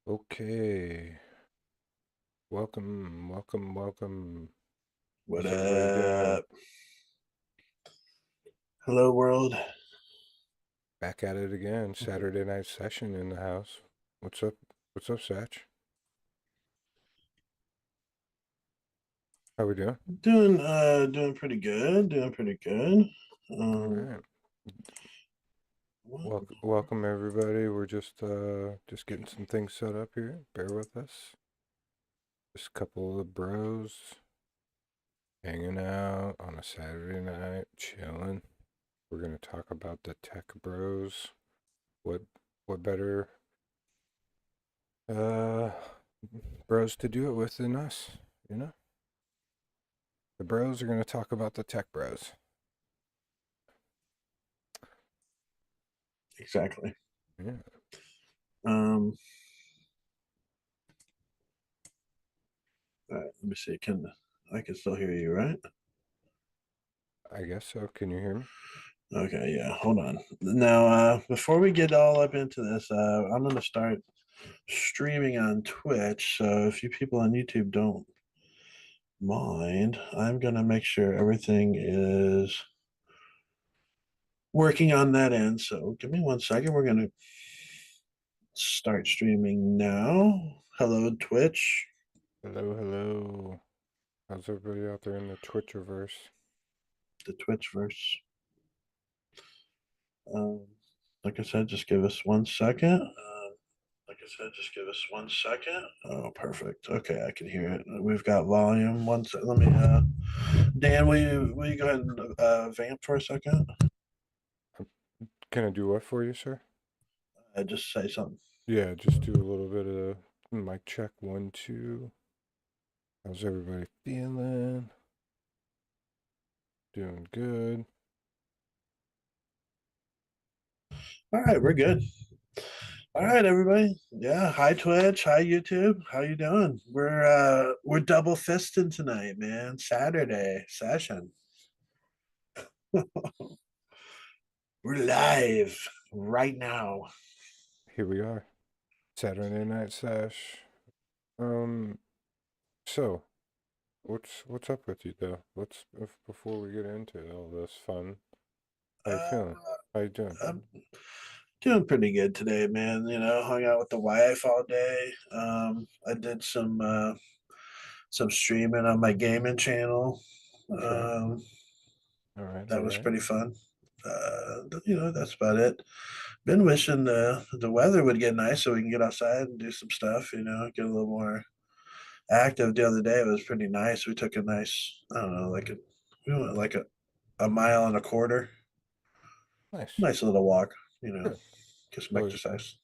Okay. Welcome. What How's everybody doing? up? Hello, world. Back at it again. Saturday night session in the house. What's up? What's up, Satch? How we doing? Doing pretty good. Doing pretty good. All Um, right. what? Welcome everybody. We're just getting some things set up here. Bear with us. Just a couple of the bros hanging out on a Saturday night, chilling. We're gonna talk about the tech bros. What what better uh bros to do it with than us, you know? The bros are going to talk about the tech bros. Exactly. Yeah, Um, all right, let me see. I can still hear you, right? I guess so. Can you hear me? Okay, yeah. Hold on. Now, before we get all up into this, I'm gonna start streaming on Twitch. So if you people on YouTube don't mind, I'm gonna make sure everything is working on that end. So give me 1 second. We're gonna start streaming now. Hello, Twitch. Hello. How's everybody out there in the Twitcherverse? The Twitchverse. Um, like I said, just give us 1 second. Oh, perfect. Okay, I can hear it. We've got volume. One sec. Let me. Dan, will you go ahead and vamp for a second? Can I do what for you, sir? Just say something. Yeah, just do a little bit of mic check. 1, 2. How's everybody feeling? Doing good. All right, we're good. All right, everybody. Yeah, hi Twitch, hi YouTube. How you doing? We're double fisting tonight, man. Saturday session. We're live right now. Here we are. Saturday night sash. Um, so what's up with you though? Let's before we get into all this fun. How you Uh, feeling? How you doing? I'm doing pretty good today, man. You know, hung out with the wife all day. I did some streaming on my gaming channel. Okay. Um, All right. All that was right. pretty fun. That's about it. Been wishing the weather would get nice so we can get outside and do some stuff. You know, get a little more active. The other day it was pretty nice. We took a nice, I don't know, we went like a mile and a quarter. Nice. Nice little walk. You know, Good. get some Always, exercise.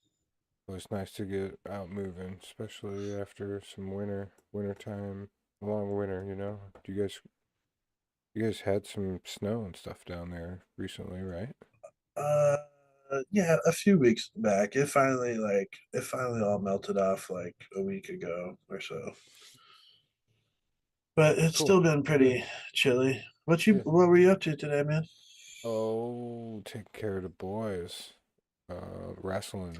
always nice to get out moving, especially after some winter time, long winter. You guys had some snow and stuff down there recently, right? Uh, yeah, a few weeks back, it finally all melted off like a week ago or so. But it's Cool. still been pretty chilly. Yeah. What were you up to today, man? Oh, taking care of the boys. Wrestling.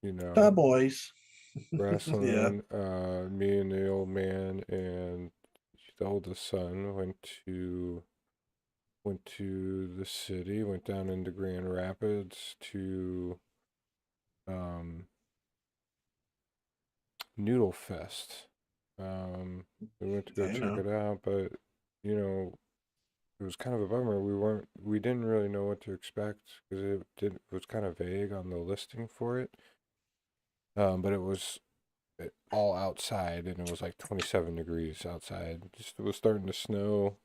You The know, boys. Yeah. wrestling. Me and the old man and the oldest son went to the city, went down into Grand Rapids to um, Noodle Fest. We went to go I check know. it out, but you know, it was kind of a bummer. We didn't really know what to expect because it was kind of vague on the listing for it. But all outside, and it was like 27 degrees outside. Just it was starting to snow.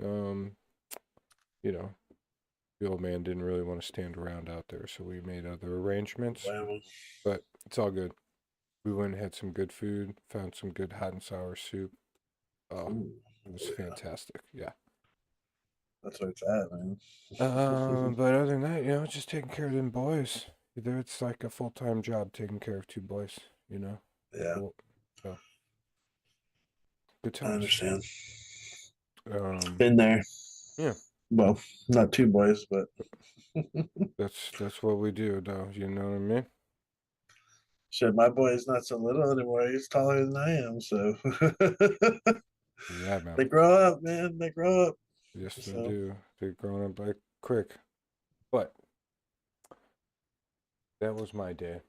Um, you know, the old man didn't really want to stand around out there, so we made other arrangements. Well, But it's all good. We went and had some good food, found some good hot and sour soup. Oh, ooh, it was yeah, fantastic. Yeah. that's where it's at, man. But other than that, just taking care of them boys. Either it's like a full-time job taking care of two boys, you know. Yeah, Well, so good I times. understand. Um, Been there. yeah, Well, not two boys, but that's what we do, though. You know what I mean? Shit, my boy is not so little anymore. He's taller than I am. So Yeah, man. they grow up, man. They grow up. Yes, they So do. They're growing up like quick. But that was my day.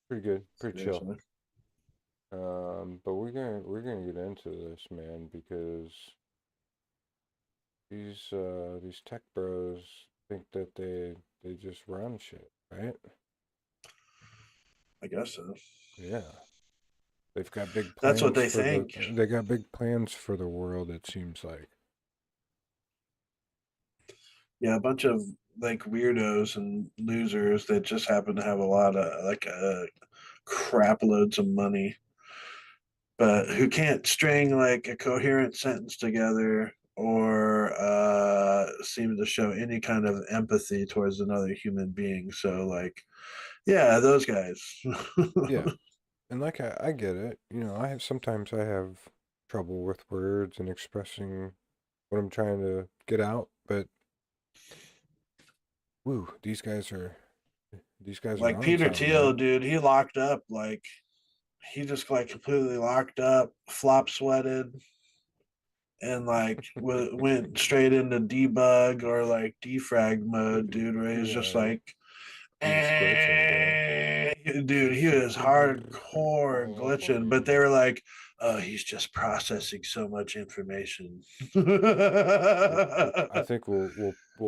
Pretty good, pretty chill. seriously, But we're gonna get into this, man, because these tech bros think that they just run shit, right? I guess so. Yeah. They've got big That's what plans they for the think. they got big plans for the world, it seems like. Yeah, a bunch of like weirdos and losers that just happen to have a lot of crap loads of money, but who can't string like a coherent sentence together or seem to show any kind of empathy towards another human being. So, like, yeah, those guys. Yeah. And like I get it. Sometimes I have trouble with words and expressing what I'm trying to get out, but woo, these guys are Like on Peter something, Thiel, man. dude, he locked up. Like, he just like completely locked up, flop sweated, and like went straight into debug or like defrag mode, dude, where he's just Yeah, like, he was glitching, bro. dude, he was hardcore Oh glitching, but they yeah. were like, oh, he's just processing so much information. I think we'll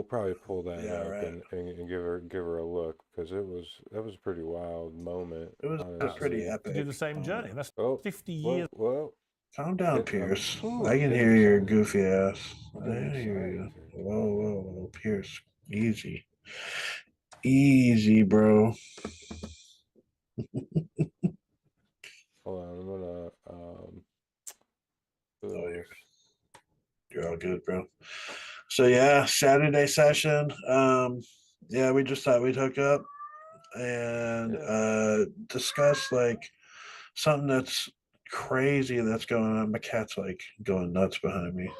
probably pull that Yeah, up right. and give her a look because that was a pretty wild moment, It was a pretty honestly. To do epic the same journey. moment. That's Oh, 50 years. whoa. Calm down, I'm Pierce. I can getting hear your excited. goofy ass. I'm I getting hear you. excited. Whoa, whoa, whoa, Pierce. Easy. Easy, bro. Hold on, I'm gonna Oh, do this. you're all good, bro. So yeah, Saturday session. Yeah, we just thought we'd hook up and Yeah. discuss like something that's crazy that's going on. My cat's like going nuts behind me.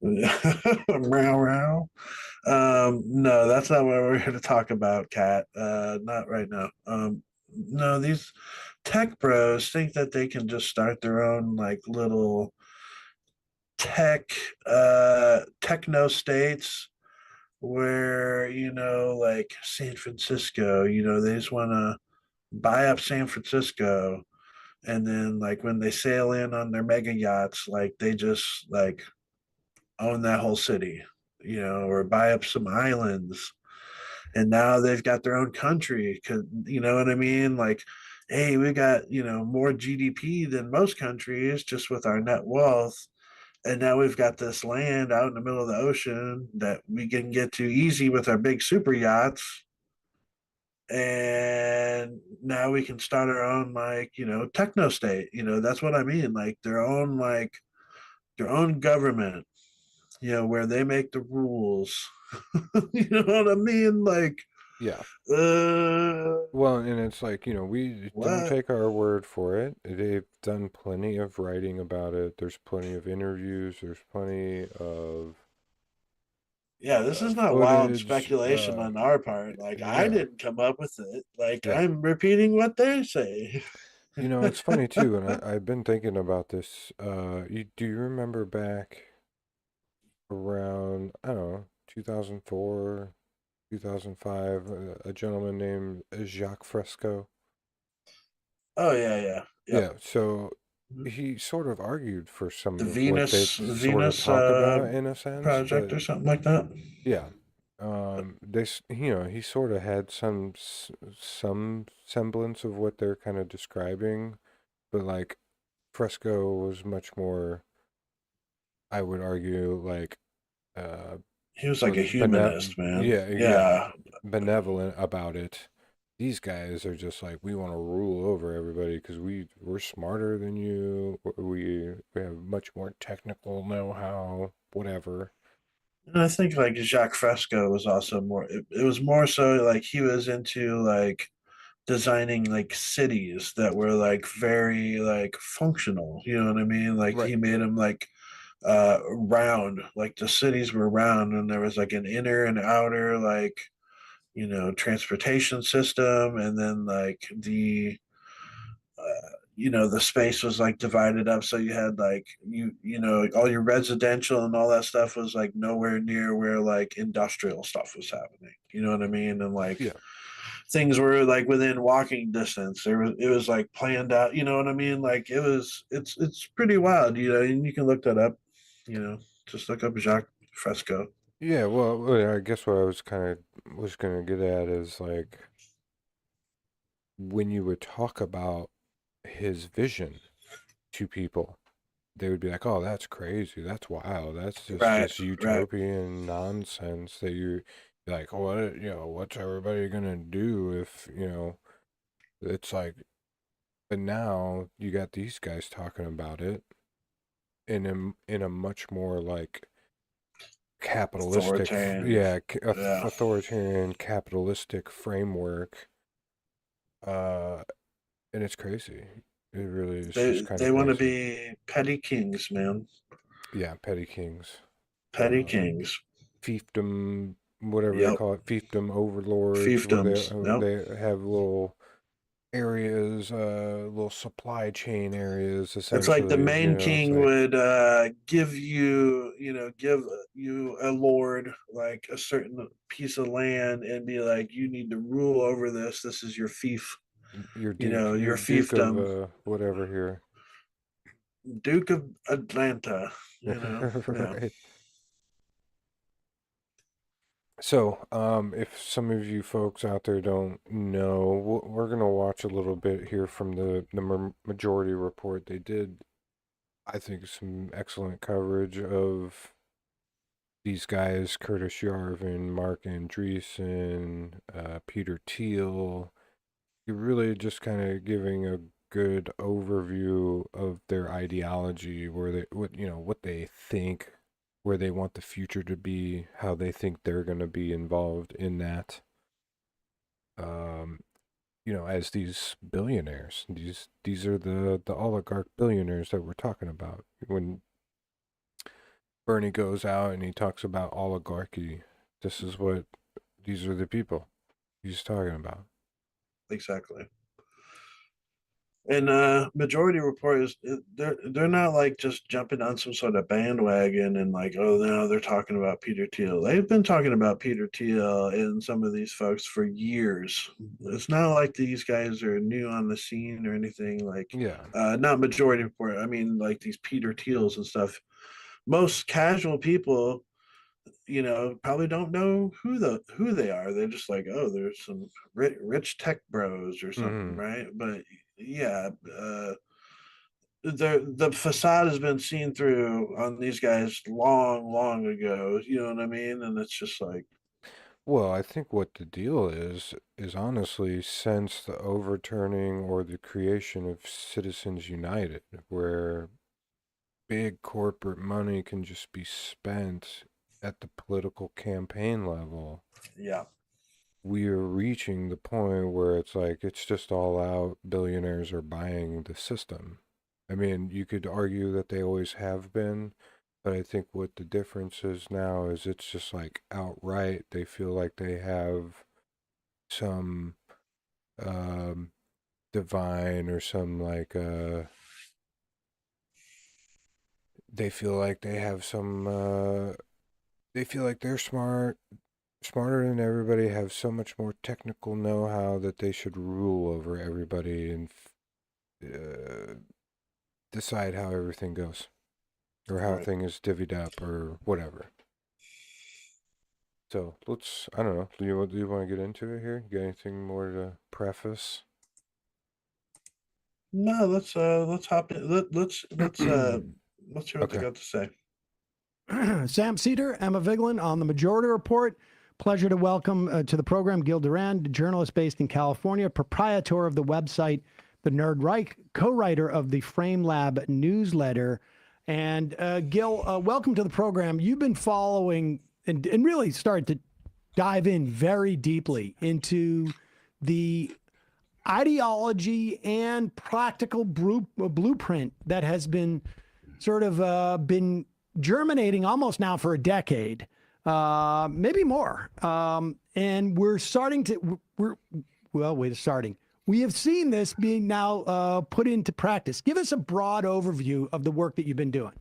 Meow meow. No, that's not what we're here to talk about, Cat. Not right now. No, these tech bros think that they can just start their own like little tech techno states where like San Francisco, they just want to buy up San Francisco, and then like when they sail in on their mega yachts, like they just like own that whole city, or buy up some islands, and now they've got their own country. Cause you know what I mean? Like, hey, we got more GDP than most countries just with our net wealth. And now we've got this land out in the middle of the ocean that we can get to easy with our big super yachts. And now we can start our own like techno state. That's what I mean. Like their own government. Where they make the rules. You know what I mean? Like, Yeah. uh, Well, and it's like, we don't what? take our word for it. They've done plenty of writing about it. There's plenty of interviews. There's plenty of Yeah, this is not wild footage. speculation on our part. Like, I Yeah. didn't come up with it. Like, Yeah. I'm repeating what they say. It's funny too, and I've been thinking about this. Do you remember back around, I don't know, 2004, 2005, a gentleman named Jacques Fresco? Oh yeah, yeah, yep. Yeah, so he sort of argued for The some of what they Venus sort of Venus talk about in a sense, project but or something like that. yeah, he sort of had some semblance of what they're kind of describing, but like Fresco was much more, I would argue, like uh, He was like a humanist, man. yeah, Yeah, benevolent about it. These guys are just like, we want to rule over everybody because we're smarter than you. We have much more technical know-how, whatever. and I think like Jacques Fresco was also more. It was more so like he was into like designing like cities that were like very like functional. You know what I mean? Like he Right. made them like round, like the cities were round, and there was like an inner and outer like transportation system, and then like the space was like divided up, so you had like all your residential and all that stuff was like nowhere near where like industrial stuff was happening. You know what I mean? And like Yeah. things were like within walking distance. It was like planned out. You know what I mean? Like it's pretty wild. And you can look that up. Just look up Jacques Fresco. Yeah, well, I guess what I was gonna get at is like when you would talk about his vision to people, they would be like, "Oh, that's crazy. That's wild. That's just Right, this right. utopian nonsense that you're like, what, what's everybody gonna do if, it's like, but now you got these guys talking about it in a much more like capitalistic, Authoritarian. yeah, Yeah. authoritarian capitalistic framework. Uh, and it's crazy. It really is just They kind of they want to crazy. be petty kings, man. Yeah, petty kings. Petty kings. Fiefdom, whatever they Yep. call it, fiefdom overlords, where they Fiefdoms. Yep. they have little areas, little supply chain areas, It's like the essentially. main It's king like would give you a lord like a certain piece of land and be like, you need to rule over this. This is your fief. your Your Duke of fiefdom. whatever here. Duke of Atlanta. Yeah. Right. So, if some of you folks out there don't know, we're gonna watch a little bit here from the majority report. They did, I think, some excellent coverage of these guys: Curtis Yarvin, Mark Andreessen, Peter Thiel. You're really just kind of giving a good overview of their ideology, where what they think, where they want the future to be, how they think they're going to be involved in that. Um, as these billionaires, these are the oligarch billionaires that we're talking about. When Bernie goes out and he talks about oligarchy, this is what these are the people he's talking about. Exactly. And majority report is they're not like just jumping on some sort of bandwagon and like, oh no, they're talking about Peter Thiel. They've been talking about Peter Thiel and some of these folks for years. It's not like these guys are new on the scene or anything. Like Yeah. not majority report. I mean like these Peter Thiels and stuff. Most casual people, probably don't know who they are. They're just like, oh, there's some rich tech bros or something, Hmm. right? But yeah, the facade has been seen through on these guys long, long ago. You know what I mean? And it's just like, Well, I think what the deal is honestly since the overturning or the creation of Citizens United, where big corporate money can just be spent at the political campaign level, yeah, we are reaching the point where it's like it's just all out billionaires are buying the system. I mean, you could argue that they always have been, but I think what the difference is now is it's just like outright they feel like they have some um divine or some like they feel like they have some they feel like they're smarter than everybody, have so much more technical know-how that they should rule over everybody and uh, decide how everything goes or how right. thing is divvied up or whatever. So I don't know. Do you want to get into it here? You got anything more to preface? No, let's hop in. Let's hear what they Okay. got to say. Sam Cedar, Emma Vigeland on the Majority Report. Pleasure to welcome to the program Gil Durand, journalist based in California, proprietor of the website The Nerd Reich, co-writer of the Frame Lab newsletter. And Gil, welcome to the program. You've been following and really started to dive in very deeply into the ideology and practical blueprint that has been sort of been germinating almost now for a decade, maybe more. and we're starting to, we have seen this being now put into practice. Give us a broad overview of the work that you've been doing.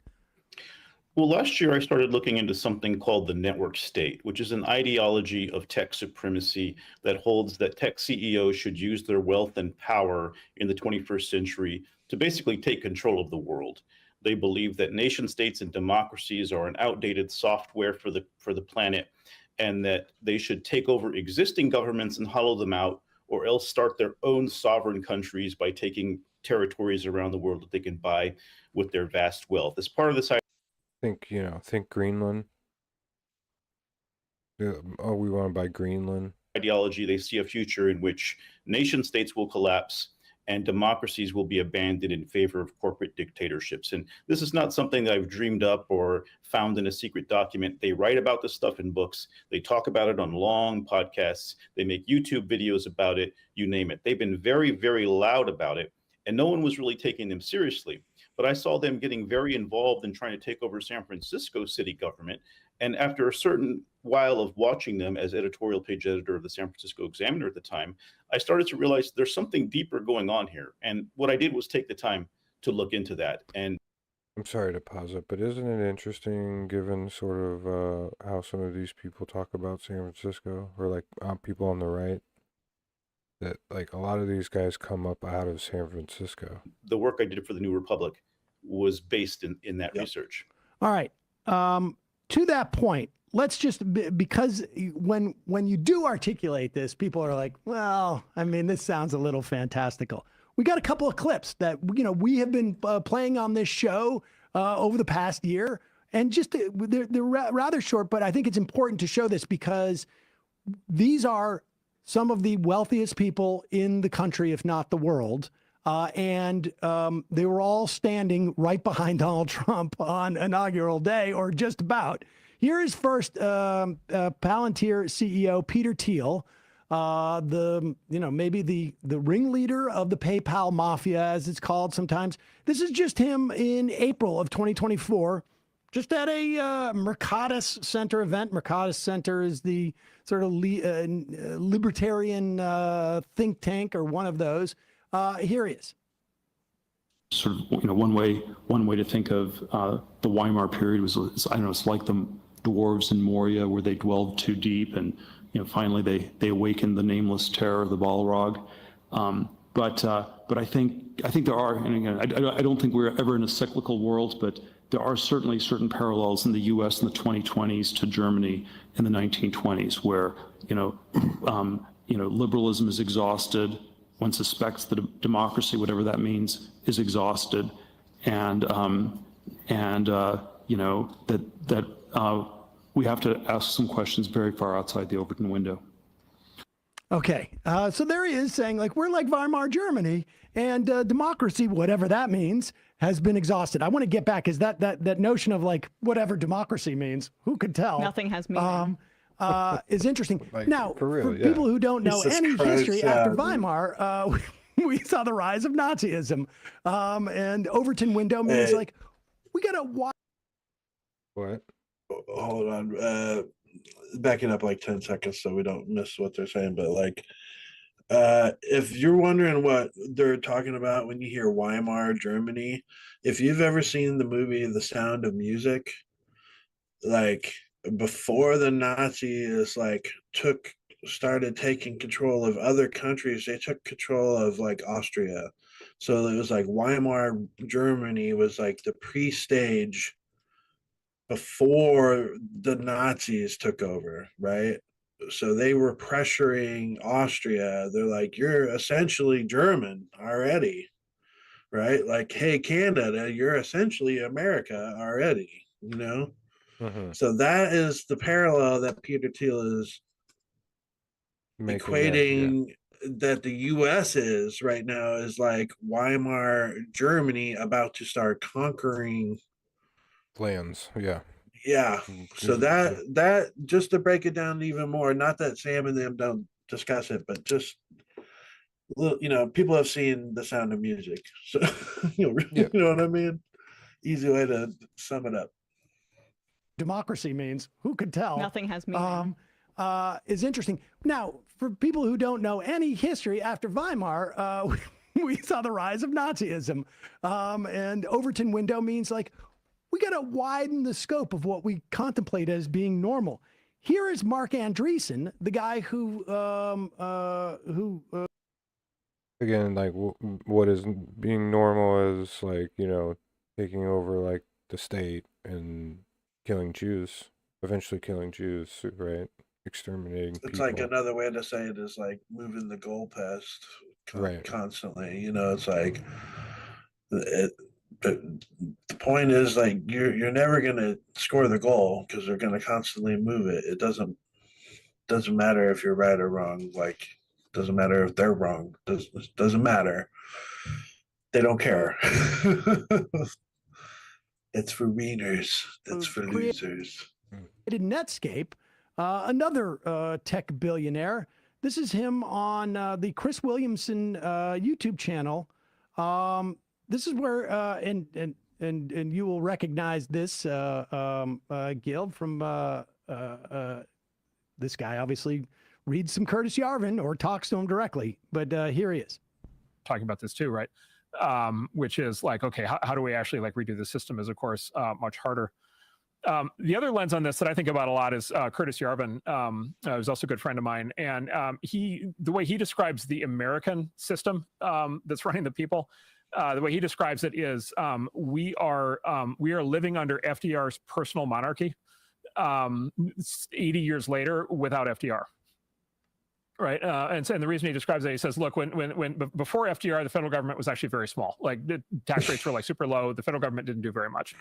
Well, last year I started looking into something called the network state, which is an ideology of tech supremacy that holds that tech CEOs should use their wealth and power in the 21st century to basically take control of the world. They believe that nation states and democracies are an outdated software for the planet, and that they should take over existing governments and hollow them out, or else start their own sovereign countries by taking territories around the world that they can buy with their vast wealth. As part of this think Greenland. Oh, we want to buy Greenland. ideology, they see a future in which nation states will collapse and democracies will be abandoned in favor of corporate dictatorships. And this is not something that I've dreamed up or found in a secret document. They write about this stuff in books. They talk about it on long podcasts. They make YouTube videos about it, you name it. They've been very, very loud about it, and no one was really taking them seriously. But I saw them getting very involved in trying to take over San Francisco city government. And after a certain while of watching them as editorial page editor of the San Francisco Examiner at the time, I started to realize there's something deeper going on here. And what I did was take the time to look into that. And I'm sorry to pause it, but isn't it interesting, given sort of how some of these people talk about San Francisco, or like people on the right, that like a lot of these guys come up out of San Francisco? the work I did for the New Republic was based in that research. All right. To that point, let's just, because when you do articulate this, people are like, well, I mean, this sounds a little fantastical. We got a couple of clips that, we have been playing on this show over the past year, and just they're rather short, but I think it's important to show this because these are some of the wealthiest people in the country, if not the world. And they were all standing right behind Donald Trump on inaugural day, or just about. Here is first Palantir CEO Peter Thiel, maybe the ringleader of the PayPal mafia, as it's called sometimes. This is just him in April of 2024, just at a Mercatus Center event. Mercatus Center is the sort of libertarian think tank, or one of those. Here he is. Sort of, one way to think of the Weimar period was, I don't know, it's like the dwarves in Moria, where they dwelled too deep, and finally they awakened the nameless terror of the Balrog. But I think there are, and again, I don't think we're ever in a cyclical world, but there are certainly certain parallels in the U.S. in the 2020s to Germany in the 1920s, where liberalism is exhausted. One suspects that democracy, whatever that means, is exhausted, and we have to ask some questions very far outside the Overton window. Okay, so there he is saying, like, we're like Weimar Germany, and democracy, whatever that means, has been exhausted. I want to get back, is that notion of like whatever democracy means, who could tell? Nothing has meaning. Is interesting. Like, now, for people who don't know Jesus any Christ, history yeah. after Weimar, we saw the rise of Nazism, and Overton window means like we gotta watch. What? Hold on, back it up like 10 seconds so we don't miss what they're saying. But like, if you're wondering what they're talking about when you hear Weimar Germany, if you've ever seen the movie The Sound of Music, like before the Nazis started taking control of other countries, they took control of like Austria. So it was like Weimar Germany was like the pre-stage before the Nazis took over, right? So they were pressuring Austria. They're like, you're essentially German already, right? Like, hey, Canada, you're essentially America already, Mm-hmm. So that is the parallel that Peter Thiel is equating that the US is right now, is like Weimar Germany about to start conquering Lands, yeah. Yeah. So that just to break it down even more, not that Sam and them don't discuss it, but just people have seen The Sound of Music. So you know what I mean? Easy way to sum it up. Democracy means, who could tell? Nothing has meaning. is interesting. Now, for people who don't know any history after Weimar, we saw the rise of Nazism. And Overton window means like, we got to widen the scope of what we contemplate as being normal. Here is Mark Andreessen, the guy who Again, like what is being normal is like, taking over like the state and killing Jews, eventually killing Jews, right? Exterminating It's people. like another way to say it is like moving the goalpost Right. constantly. It's like it, the point is like you're never gonna score the goal because they're gonna constantly move it. It doesn't matter if you're right or wrong. Like doesn't matter if they're wrong. Doesn't matter. They don't care. It's for wieners. It's for losers. created Netscape, another tech billionaire. This is him on the Chris Williamson YouTube channel. This is where and you will recognize this Guild from this guy obviously reads some Curtis Yarvin or talks to him directly, but here he is talking about this too, right? Which is like, okay, how do we actually like redo the system is of course much harder. The other lens on this that I think about a lot is Curtis Yarvin, who's also a good friend of mine. And the way he describes the American system that's running the people, the way he describes it is we are living under FDR's personal monarchy 80 years later without FDR. Right. And the reason he describes it, he says, look, when before FDR, the federal government was actually very small. Like the tax rates were like super low. The federal government didn't do very much.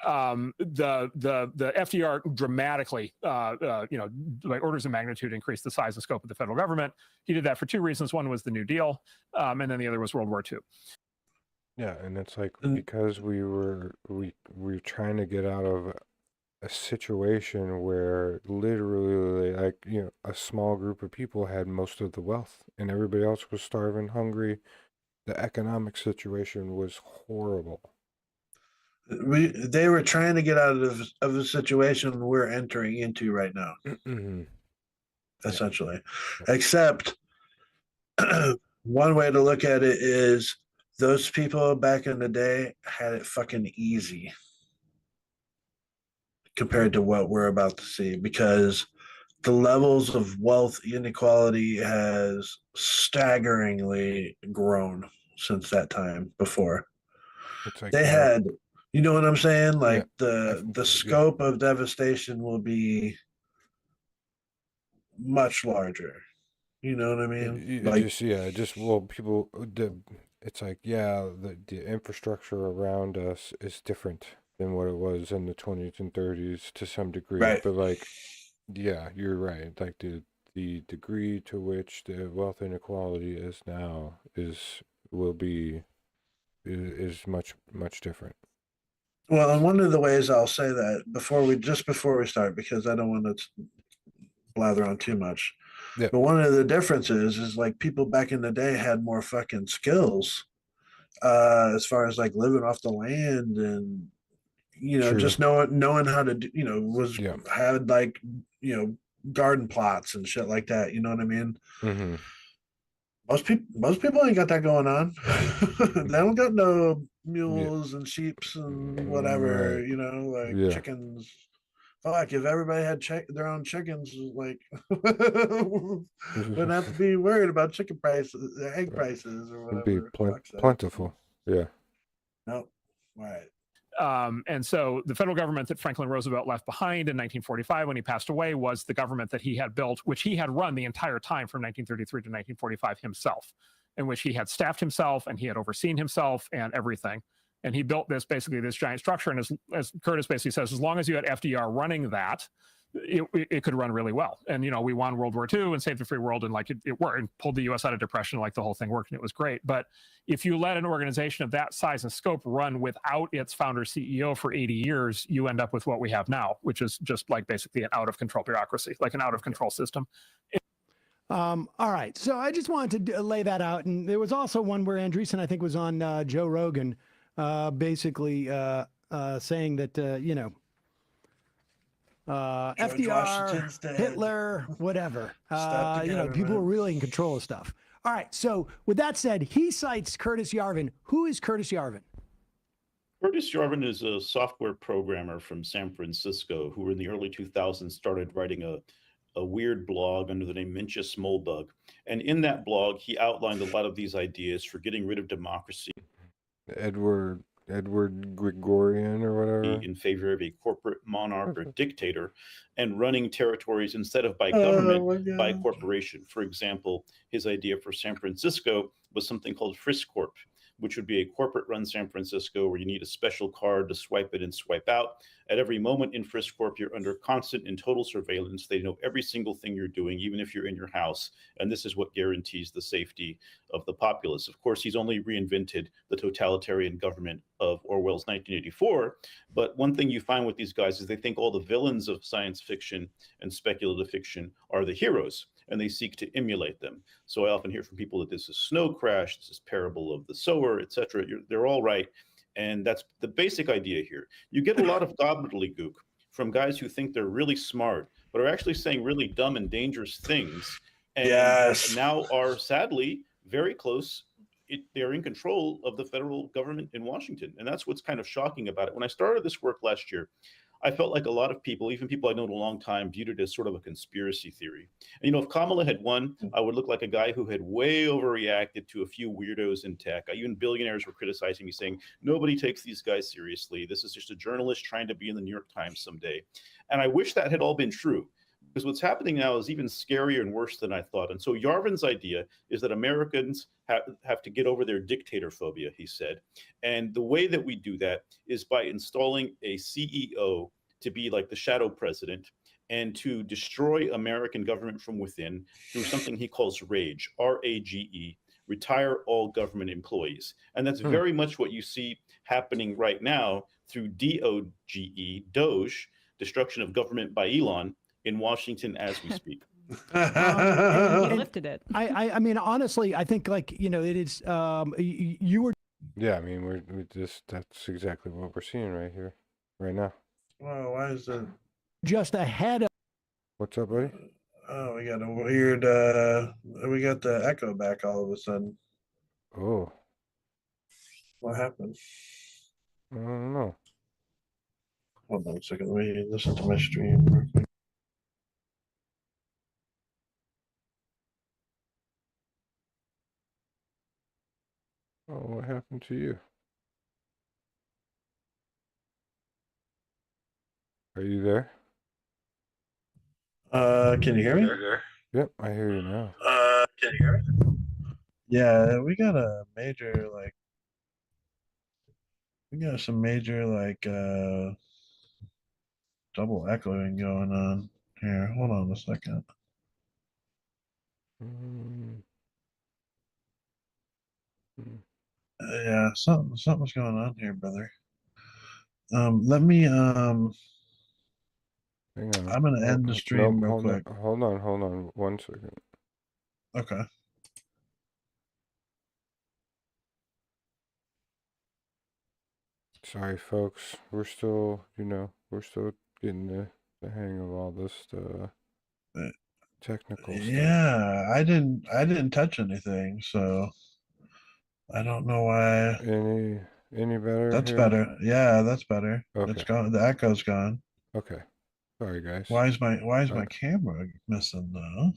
The FDR dramatically, like orders of magnitude increased the size and scope of the federal government. He did that for two reasons. One was the New Deal, and then the other was World War II. Yeah, and it's like because we were trying to get out of a situation where literally like a small group of people had most of the wealth and everybody else was starving, hungry. The economic situation was horrible. They were trying to get out of the situation we're entering into right now. Essentially. Except one way to look at it is those people back in the day had it fucking easy compared to what we're about to see, because the levels of wealth inequality has staggeringly grown since that time before. It's like They had, you know what I'm saying? Like Yeah, the scope of devastation will be much larger. You know what I mean? People, it's like, the infrastructure around us is different than what it was in the 20s and 30s to some degree. Right. But like, yeah, you're right. Like the degree to which the wealth inequality is now is much, much different. Well, and one of the ways I'll say that before we start, because I don't want to blather on too much. Yeah. But one of the differences is like people back in the day had more fucking skills as far as like living off the land and True. just knowing how to do, had like garden plots and shit like that. You know what I mean? Mm-hmm. Most people ain't got that going on. They don't got no mules and sheeps and whatever. Right. Chickens. Fuck, if everybody had their own chickens, like wouldn't have to be worried about chicken prices, egg prices, or whatever. It'd be plentiful. Yeah. No. Right. And so the federal government that Franklin Roosevelt left behind in 1945 when he passed away was the government that he had built, which he had run the entire time from 1933 to 1945 himself, in which he had staffed himself and he had overseen himself and everything. And he built this giant structure. And as Curtis basically says, as long as you had FDR running that, it could run really well. And, we won World War II and saved the free world, and like it worked and pulled the U.S. out of depression. Like the whole thing worked and it was great. But if you let an organization of that size and scope run without its founder CEO for 80 years, you end up with what we have now, which is just like basically an out of control bureaucracy, like an out of control system. All right. So I just wanted to lay that out. And there was also one where Andreessen, I think, was on Joe Rogan, basically saying that, George Washington's FDR, dead. Hitler, whatever. Stop the People government. are really in control of stuff. All right. So with that said, he cites Curtis Yarvin. Who is Curtis Yarvin? Curtis Yarvin is a software programmer from San Francisco who in the early 2000s started writing a weird blog under the name Mincha Smolebug. And in that blog, he outlined a lot of these ideas for getting rid of democracy Edward Gregorian or whatever. in favor of a corporate monarch or dictator and running territories instead of by government, by corporation. For example, his idea for San Francisco was something called FriskCorp, which would be a corporate-run San Francisco where you need a special card to swipe it and swipe out. At every moment in FriskCorp, you're under constant and total surveillance. They know every single thing you're doing, even if you're in your house. And this is what guarantees the safety of the populace. Of course, he's only reinvented the totalitarian government of Orwell's 1984. But one thing you find with these guys is they think all the villains of science fiction and speculative fiction are the heroes, and they seek to emulate them. So I often hear from people that this is Snow Crash, this is Parable of the Sower, etc. They're all right. And that's the basic idea here. You get a lot of gobbledygook from guys who think they're really smart, but are actually saying really dumb and dangerous things. And now are sadly very close. They're in control of the federal government in Washington. And that's what's kind of shocking about it. When I started this work last year, I felt like a lot of people, even people I know in a long time, viewed it as sort of a conspiracy theory. And, if Kamala had won, I would look like a guy who had way overreacted to a few weirdos in tech. Even billionaires were criticizing me, saying, nobody takes these guys seriously. This is just a journalist trying to be in the New York Times someday. And I wish that had all been true, because what's happening now is even scarier and worse than I thought. And so Yarvin's idea is that Americans have to get over their dictator phobia, he said. And the way that we do that is by installing a CEO to be like the shadow president and to destroy American government from within through something he calls RAGE, R-A-G-E, retire all government employees. And that's very much what you see happening right now through DOGE, Doge, destruction of government by Elon, in Washington as we speak. And lifted it. I mean, honestly, I think it is. You were. Yeah, I mean, we just that's exactly what we're seeing right here, right now. Well, why is that? Just ahead of. What's up, buddy? Oh, we got a weird. We got the echo back all of a sudden. Oh, What happened? I don't know. Hold on a second. Let me listen to my stream real quick. Oh, what happened to you? Are you there? Can you hear me? Yep, I hear you now. Can you hear me? Yeah, we got a major we got some major double echoing going on here. Hold on a second. Mm. Yeah, something's going on here, brother. Let me Hang on. I'm gonna end the stream real hold quick. Hold on 1 second. Okay. Sorry, folks. We're still, getting the hang of all this technical stuff. Yeah, I didn't touch anything, so I don't know why. Any better? That's here? better. Yeah, that's better. Okay. It's gone. The echo's gone. Okay. Sorry, guys. Why is my camera missing though?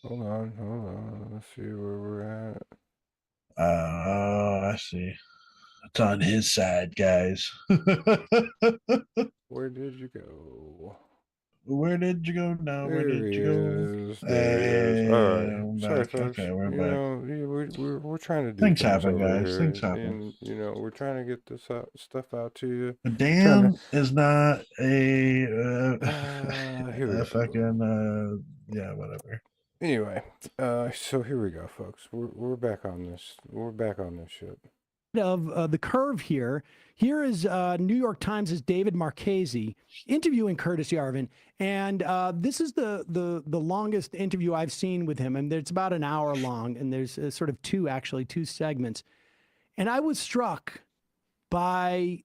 Hold on. Let's see where we're at. Oh, I see. It's on his side, guys. Where did you go? Where did you go now? Where did you go? There he is. All right. Sorry, back. folks. Okay, we're back. We're trying to do Things happen, over guys. here, Things happen. And, we're trying to get this stuff out to you. Dan is not a fucking yeah, whatever. Anyway, so here we go, folks. We're back on this. We're back on this shit. Of the curve here. Here is New York Times' David Marchese interviewing Curtis Yarvin, and this is the longest interview I've seen with him, and it's about an hour long, and there's sort of two segments, and I was struck by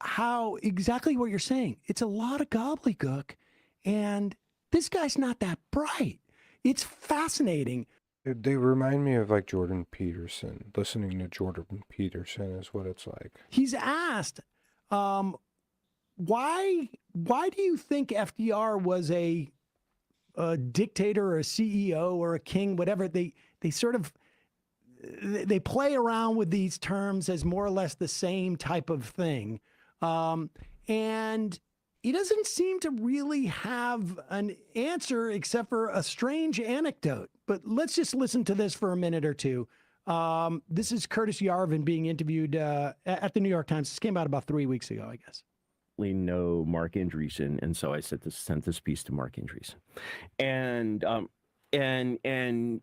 how exactly what you're saying. It's a lot of gobbledygook, And this guy's not that bright. It's fascinating. They remind me of like Jordan Peterson. Listening to Jordan Peterson is what it's like. He's asked, why do you think FDR was a dictator or a CEO or a king, whatever? They sort of, they play around with these terms as more or less the same type of thing. And he doesn't seem to really have an answer except for a strange anecdote. But let's just listen to this for a minute or two. This is Curtis Yarvin being interviewed at the New York Times. This came out about 3 weeks ago, I guess. Know Mark Andreessen, and so I sent this piece to Mark Andreessen, and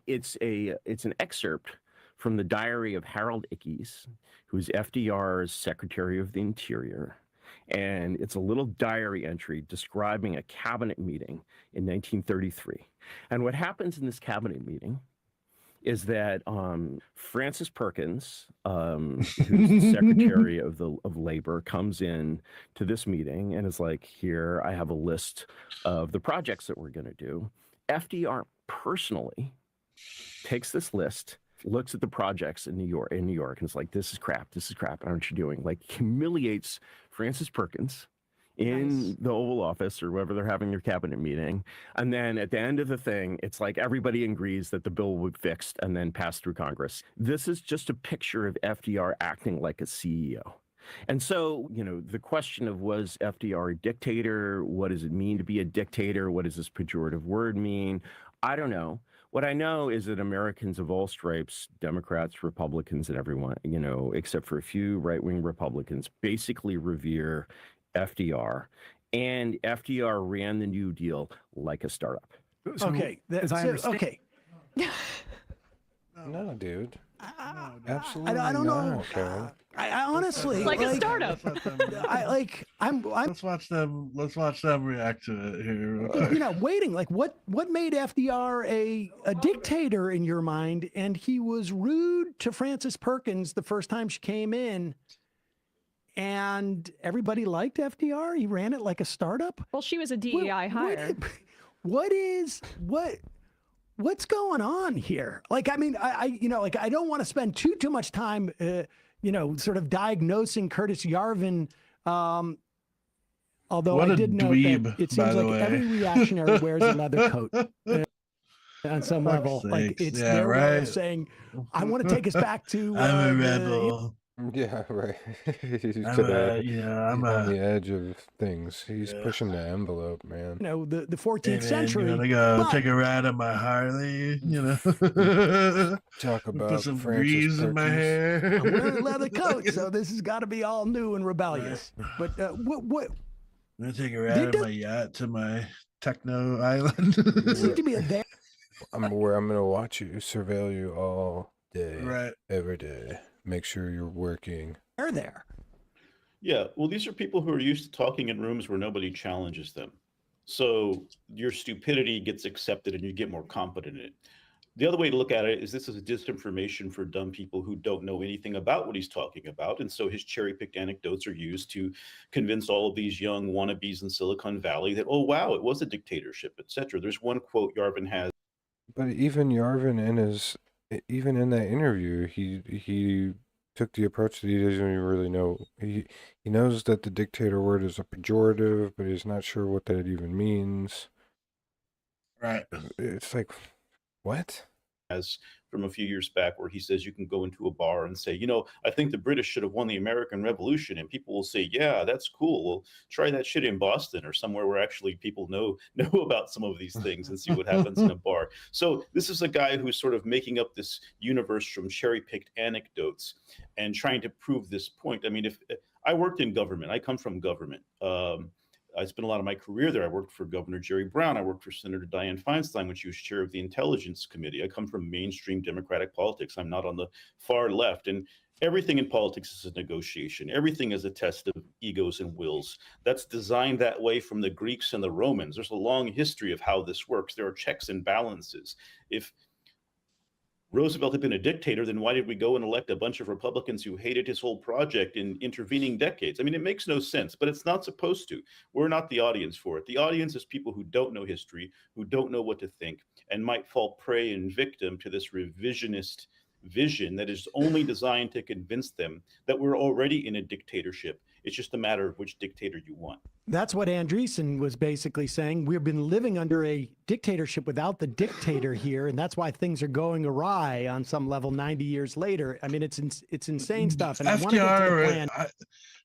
it's an excerpt from the diary of Harold Ickes, who's FDR's Secretary of the Interior, and it's a little diary entry describing a cabinet meeting in 1933. And what happens in this cabinet meeting is that Francis Perkins, who's the Secretary of Labor, comes in to this meeting and is like, "Here, I have a list of the projects that we're going to do." FDR personally takes this list, looks at the projects in New York, and is like, "This is crap. Aren't you doing?" Like, humiliates Francis Perkins in the Oval Office or wherever they're having their cabinet meeting. And then at the end of the thing, it's like everybody agrees that the bill will be fixed and then passed through Congress. This is just a picture of FDR acting like a CEO. And so, the question of, was FDR a dictator? What does it mean to be a dictator? What does this pejorative word mean? I don't know. What I know is that Americans of all stripes, Democrats, Republicans, and everyone, except for a few right-wing Republicans, basically revere FDR, and FDR ran the New Deal like a startup. So, okay, okay. No, dude. Absolutely I don't not, know. Kevin. I honestly Like a startup. Let's watch them react to it here. real quick. waiting. Like, what made FDR a dictator in your mind? And he was rude to Frances Perkins the first time she came in. And everybody liked FDR. He ran it like a startup. Well, she was a DEI hire. What's going on here? Like, I mean, I don't want to spend too much time, sort of diagnosing Curtis Yarvin. Although What I a did know dweeb, that it by seems the like way. every reactionary wears a leather coat. On some level, like sakes. it's Yeah, their way right. of saying, I want to take us back to. I'm a rebel. Yeah, right. He's I'm on the a edge of things. He's pushing the envelope, man. the 14th Hey, man, century. You wanna go but- take a ride on my Harley? Talk about Put some Francis grease in my Perkins. hair. I'm wearing a leather coat, so this has got to be all new and rebellious. But what I'm gonna take a ride on does- my yacht to my techno island. seems to be a there? I'm gonna watch you, surveil you all day, Right. every day. Make sure you're working. There. Yeah, well, these are people who are used to talking in rooms where nobody challenges them. So your stupidity gets accepted and you get more confident in it. The other way to look at it is this is a disinformation for dumb people who don't know anything about what he's talking about. And so his cherry-picked anecdotes are used to convince all of these young wannabes in Silicon Valley that, oh, wow, it was a dictatorship, etc. There's one quote Yarvin has. But even Yarvin even in that interview, he took the approach that he doesn't even really know. He knows that the dictator word is a pejorative, but he's not sure what that even means. Right. It's like, what? As from a few years back, where he says you can go into a bar and say, I think the British should have won the American Revolution, and people will say, yeah, that's cool. Well, try that shit in Boston or somewhere where actually people know about some of these things and see what happens in a bar. So this is a guy who's sort of making up this universe from cherry-picked anecdotes and trying to prove this point. I mean, if I worked in government, I come from government. I spent a lot of my career there. I worked for Governor Jerry Brown. I worked for Senator Dianne Feinstein when she was chair of the Intelligence Committee. I come from mainstream Democratic politics. I'm not on the far left. And everything in politics is a negotiation. Everything is a test of egos and wills. That's designed that way from the Greeks and the Romans. There's a long history of how this works. There are checks and balances. If Roosevelt had been a dictator, then why did we go and elect a bunch of Republicans who hated his whole project in intervening decades? I mean, it makes no sense, but it's not supposed to. We're not the audience for it. The audience is people who don't know history, who don't know what to think, and might fall prey and victim to this revisionist vision that is only designed to convince them that we're already in a dictatorship. It's just a matter of which dictator you want. That's what Andreessen was basically saying. We've been living under a dictatorship without the dictator here, and that's why things are going awry on some level 90 years later. I mean, it's insane stuff. And FDR,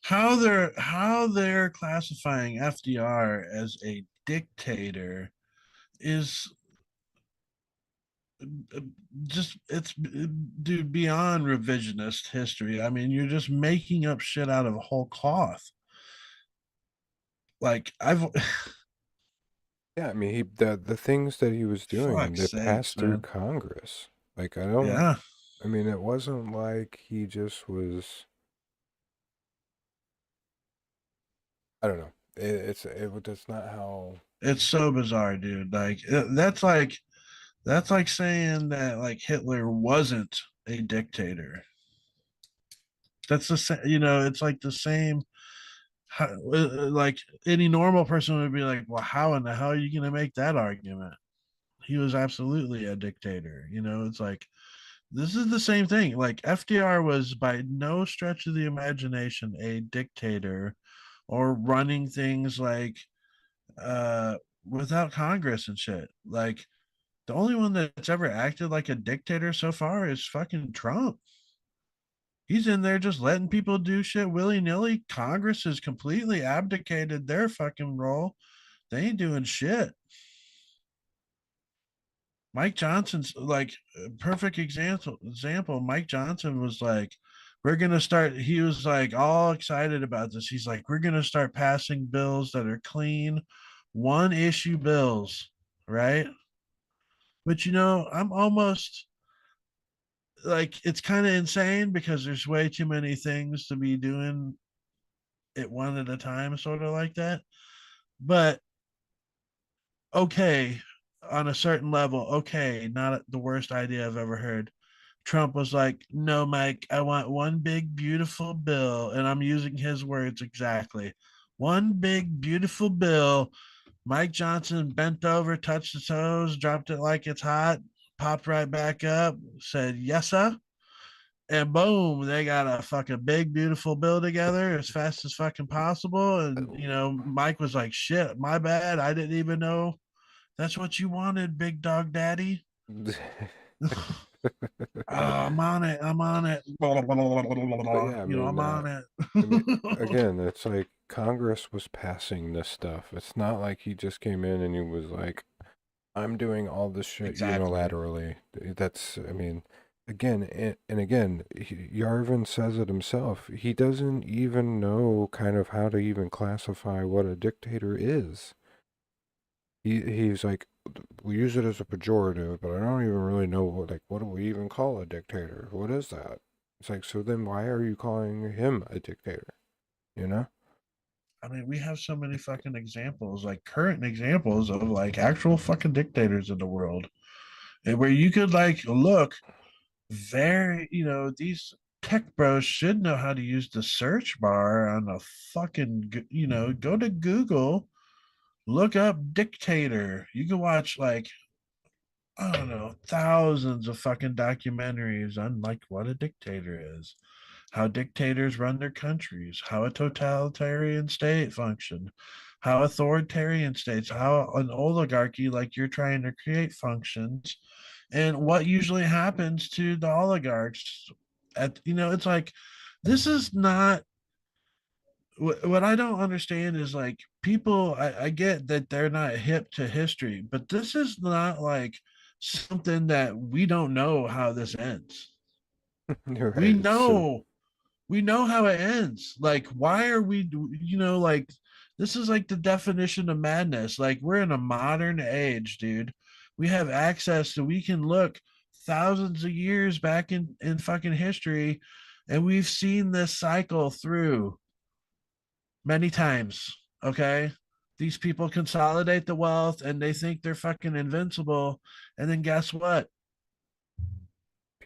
how they're classifying FDR as a dictator is just, it's, dude, beyond revisionist history. I mean, you're just making up shit out of whole cloth. Like, Yeah, I mean, the things that he was doing, Fuck's they sakes, passed through man. Congress. Like, I don't, Yeah, I mean, it wasn't like he just was, I don't know. That's not how. it's so bizarre, dude. Like, that's like saying that like Hitler wasn't a dictator. That's the same, it's like the same. Like any normal person would be like, well, how in the hell are you going to make that argument? He was absolutely a dictator. It's like, this is the same thing. Like, FDR was by no stretch of the imagination a dictator or running things like without Congress and shit. Like, the only one that's ever acted like a dictator so far is fucking Trump. He's in there just letting people do shit willy-nilly. Congress has completely abdicated their fucking role. They ain't doing shit. Mike Johnson's like a perfect example. Mike Johnson was like, he was like all excited about this. He's like, we're gonna start passing bills that are clean, one issue bills, right? But I'm almost like, it's kind of insane because there's way too many things to be doing it one at a time, sort of like that. But okay, on a certain level, okay, not the worst idea I've ever heard. Trump was like, no, Mike, I want one big, beautiful bill. And I'm using his words exactly. One big, beautiful bill. Mike Johnson bent over, touched his toes, dropped it like it's hot, popped right back up, said, yes, sir. And boom, they got a fucking big, beautiful bill together as fast as fucking possible. And, Mike was like, shit, my bad. I didn't even know that's what you wanted, big dog daddy. I'm on it. I'm on it. But yeah, I'm on it. I mean, again, it's like Congress was passing this stuff. It's not like he just came in and he was like, I'm doing all this shit Exactly. unilaterally. That's, I mean, again, and again, Yarvin says it himself. He doesn't even know kind of how to even classify what a dictator is. He's like, we use it as a pejorative, but I don't even really know what do we even call a dictator? What is that? It's like, so then why are you calling him a dictator? I mean, we have so many fucking examples, like current examples of like actual fucking dictators in the world, and where you could like look very, these tech bros should know how to use the search bar on a fucking, go to Google, look up dictator. You can watch like, I don't know, thousands of fucking documentaries on like what a dictator is, how dictators run their countries, how a totalitarian state function, how authoritarian states, how an oligarchy like you're trying to create functions, and what usually happens to the oligarchs. It's like, this is not what I don't understand is like people. I get that they're not hip to history, but this is not like something that we don't know how this ends. You're We right. know how it ends. Like, why are we, like, this is like the definition of madness. Like, we're in a modern age, dude. We have access to, we can look thousands of years back in fucking history, and we've seen this cycle through many times. Okay. These people consolidate the wealth and they think they're fucking invincible. And then guess what?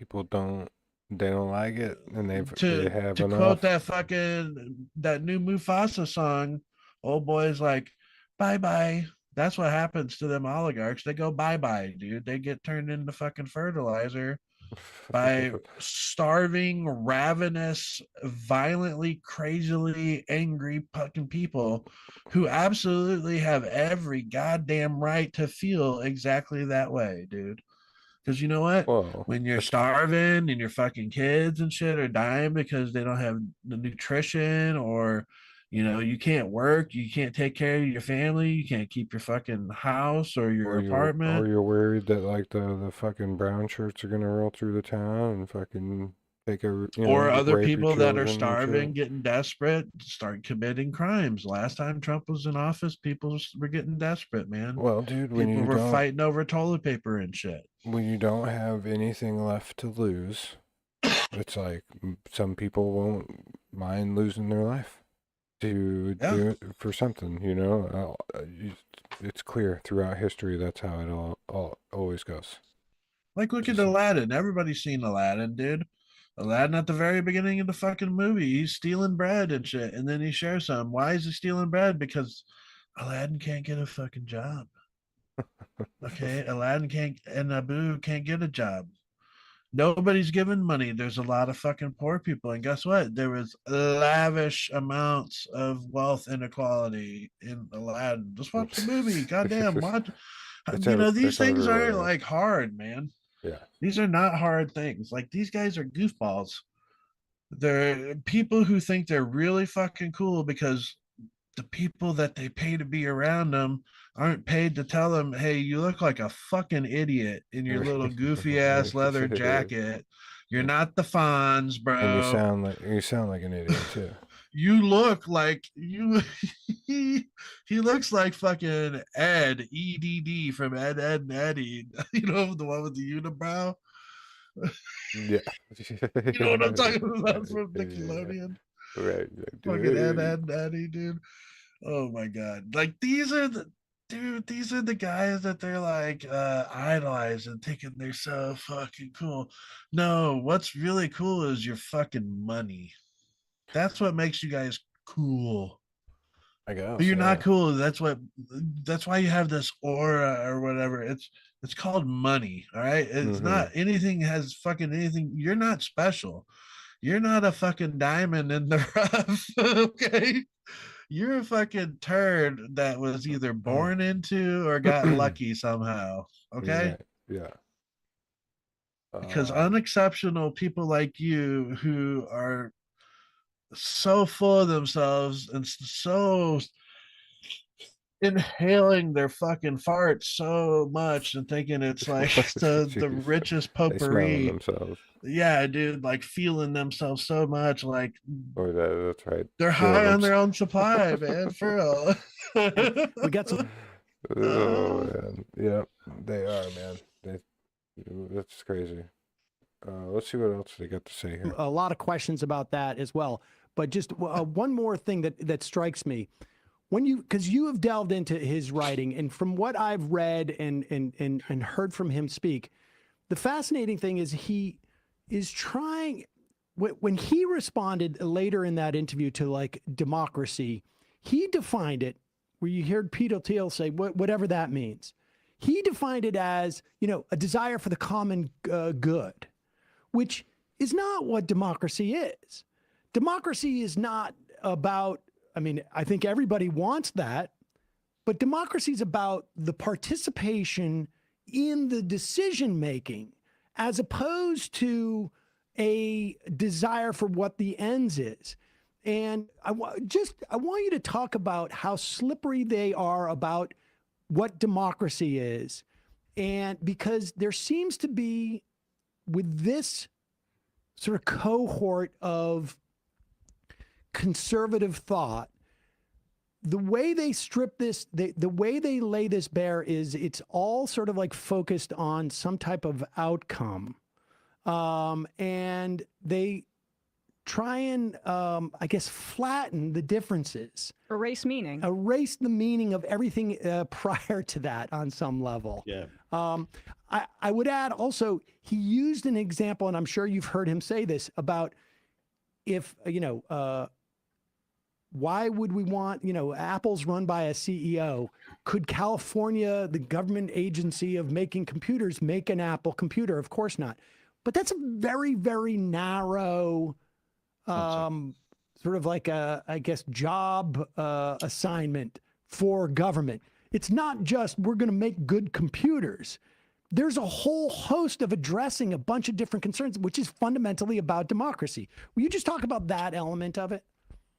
people they don't like it, and they have to enough. quote that new Mufasa song, old boys like, bye bye. That's what happens to them oligarchs. They go bye bye, dude. They get turned into fucking fertilizer by starving, ravenous, violently, crazily angry fucking people who absolutely have every goddamn right to feel exactly that way, dude. Because you know what? Well, When you're that's starving and your fucking kids and shit are dying because they don't have the nutrition, or you can't work, you can't take care of your family, you can't keep your fucking house or your apartment. you're worried that like the fucking brown shirts are gonna roll through the town and fucking take Or other rape your people that are children and starving, shit. getting desperate, start committing crimes. Last time Trump was in office, people were getting desperate, man. Well, dude, People were fighting over toilet paper and shit. when you don't have anything left to lose, it's like some people won't mind losing their life to Yeah. do it for something, it's clear throughout history that's how it all always goes. Like, look at Aladdin. Everybody's seen Aladdin, dude. Aladdin at the very beginning of the fucking movie, he's stealing bread and shit, and then he shares some. Why is he stealing bread? Because Aladdin can't get a fucking job. Okay, Aladdin can't, and Abu can't get a job. Nobody's giving money. There's a lot of fucking poor people, and guess what? There was lavish amounts of wealth inequality in Aladdin. Just watch the movie. Goddamn, watch. These things are like hard, man. Yeah. These are not hard things. Like, these guys are goofballs. They're people who think they're really fucking cool because the people that they pay to be around them aren't paid to tell them, hey, you look like a fucking idiot in your little goofy ass leather jacket. You're not the Fonz, bro. And you sound like an idiot too. You look like he looks like fucking Ed EDD from Ed and Eddie. The one with the unibrow. Yeah. You know what I'm talking about from Nickelodeon? Yeah. Right. Fucking Ed and Eddie, dude. Oh my god. Like, these are the guys that they're like idolizing, thinking they're so fucking cool. No, what's really cool is your fucking money. That's what makes you guys cool. I guess. But you're not cool. That's why you have this aura or whatever. It's called money. All right. It's not anything has fucking anything. You're not special. You're not a fucking diamond in the rough. Okay. You're a fucking turd that was either born into or got lucky somehow. Okay. Yeah. Because unexceptional people like you who are so full of themselves and so inhaling their fucking farts so much and thinking it's like the richest potpourri. Themselves. Yeah, dude, like feeling themselves so much, like that's right. They're high on their own supply, man. For real. We got some. Oh man, yeah, they are, man. That's crazy. Let's see what else they got to say here. A lot of questions about that as well. But just one more thing that strikes me, because you have delved into his writing, and from what I've read and heard from him speak, the fascinating thing is he is trying. When he responded later in that interview to like democracy, he defined it where you heard Peter Thiel say whatever that means. He defined it as a desire for the common good, which is not what democracy is. Democracy is not about, I think everybody wants that, but democracy is about the participation in the decision making as opposed to a desire for what the ends is. And I want you to talk about how slippery they are about what democracy is. And because there seems to be, with this sort of cohort of conservative thought, the way they strip this, the way they lay this bare is it's all sort of like focused on some type of outcome. And they try and, I guess, flatten the differences. Erase meaning. Erase the meaning of everything prior to that on some level. Yeah. I would add also, he used an example, and I'm sure you've heard him say this, about if, why would we want, Apple's run by a CEO? Could California, the government agency of making computers, make an Apple computer? Of course not. But that's a very, very narrow, sort of like I guess, job assignment for government. It's not just we're going to make good computers. There's a whole host of addressing a bunch of different concerns, which is fundamentally about democracy. Will you just talk about that element of it?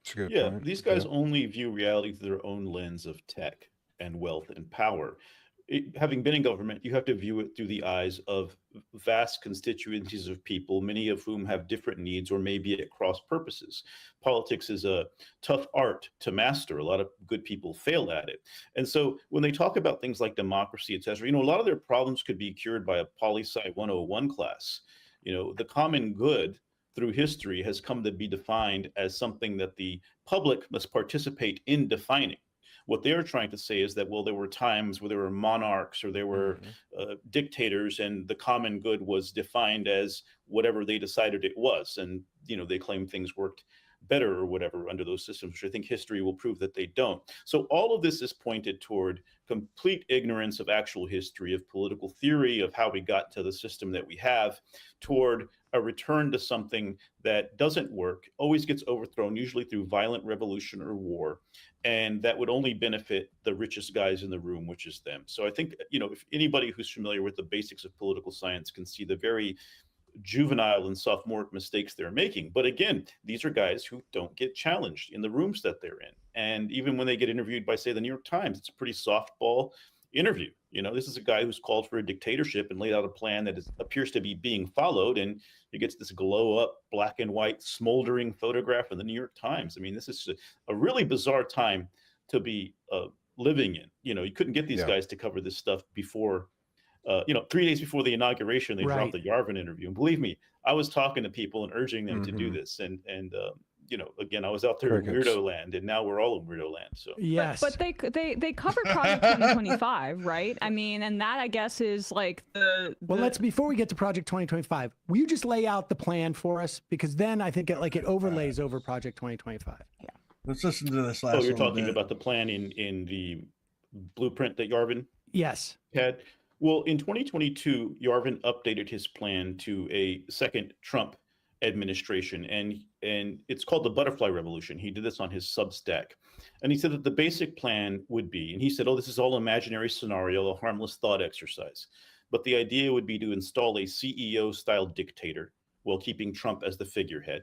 That's a good Yeah, point. these guys only view reality through their own lens of tech and wealth and power. Having been in government, you have to view it through the eyes of vast constituencies of people, many of whom have different needs or may be at cross purposes. Politics is a tough art to master. A lot of good people fail at it. And so when they talk about things like democracy, et cetera, a lot of their problems could be cured by a poli-sci 101 class. The common good through history has come to be defined as something that the public must participate in defining. What they're trying to say is that, well, there were times where there were monarchs or there were dictators, and the common good was defined as whatever they decided it was. And, they claim things worked better or whatever under those systems, which I think history will prove that they don't. So all of this is pointed toward complete ignorance of actual history, of political theory, of how we got to the system that we have, toward a return to something that doesn't work, always gets overthrown, usually through violent revolution or war. And that would only benefit the richest guys in the room, which is them. So I think, if anybody who's familiar with the basics of political science can see the very juvenile and sophomoric mistakes they're making. But again, these are guys who don't get challenged in the rooms that they're in. And even when they get interviewed by, say, the New York Times, it's a pretty softball interview. This is a guy who's called for a dictatorship and laid out a plan that appears to be being followed. And he gets this glow up, black and white, smoldering photograph in the New York Times. I mean, this is a really bizarre time to be living in. You couldn't get these guys to cover this stuff before 3 days before the inauguration, they dropped the Yarvin interview. And believe me, I was talking to people and urging them to do this. And again, I was out there in weirdo land, and now we're all in weirdo land. So yes, but they covered Project 2025, right? I mean, and that I guess is like well, let's before we get to Project 2025, will you just lay out the plan for us? Because then I think it overlays over Project 2025. Yeah. Let's listen to this last. Oh, you're talking about the plan in the blueprint that Yarvin had. Well, in 2022, Yarvin updated his plan to a second Trump administration, and it's called the Butterfly Revolution. He did this on his Substack, and he said that the basic plan would be, and he said, this is all imaginary scenario, a harmless thought exercise, but the idea would be to install a CEO-style dictator while keeping Trump as the figurehead,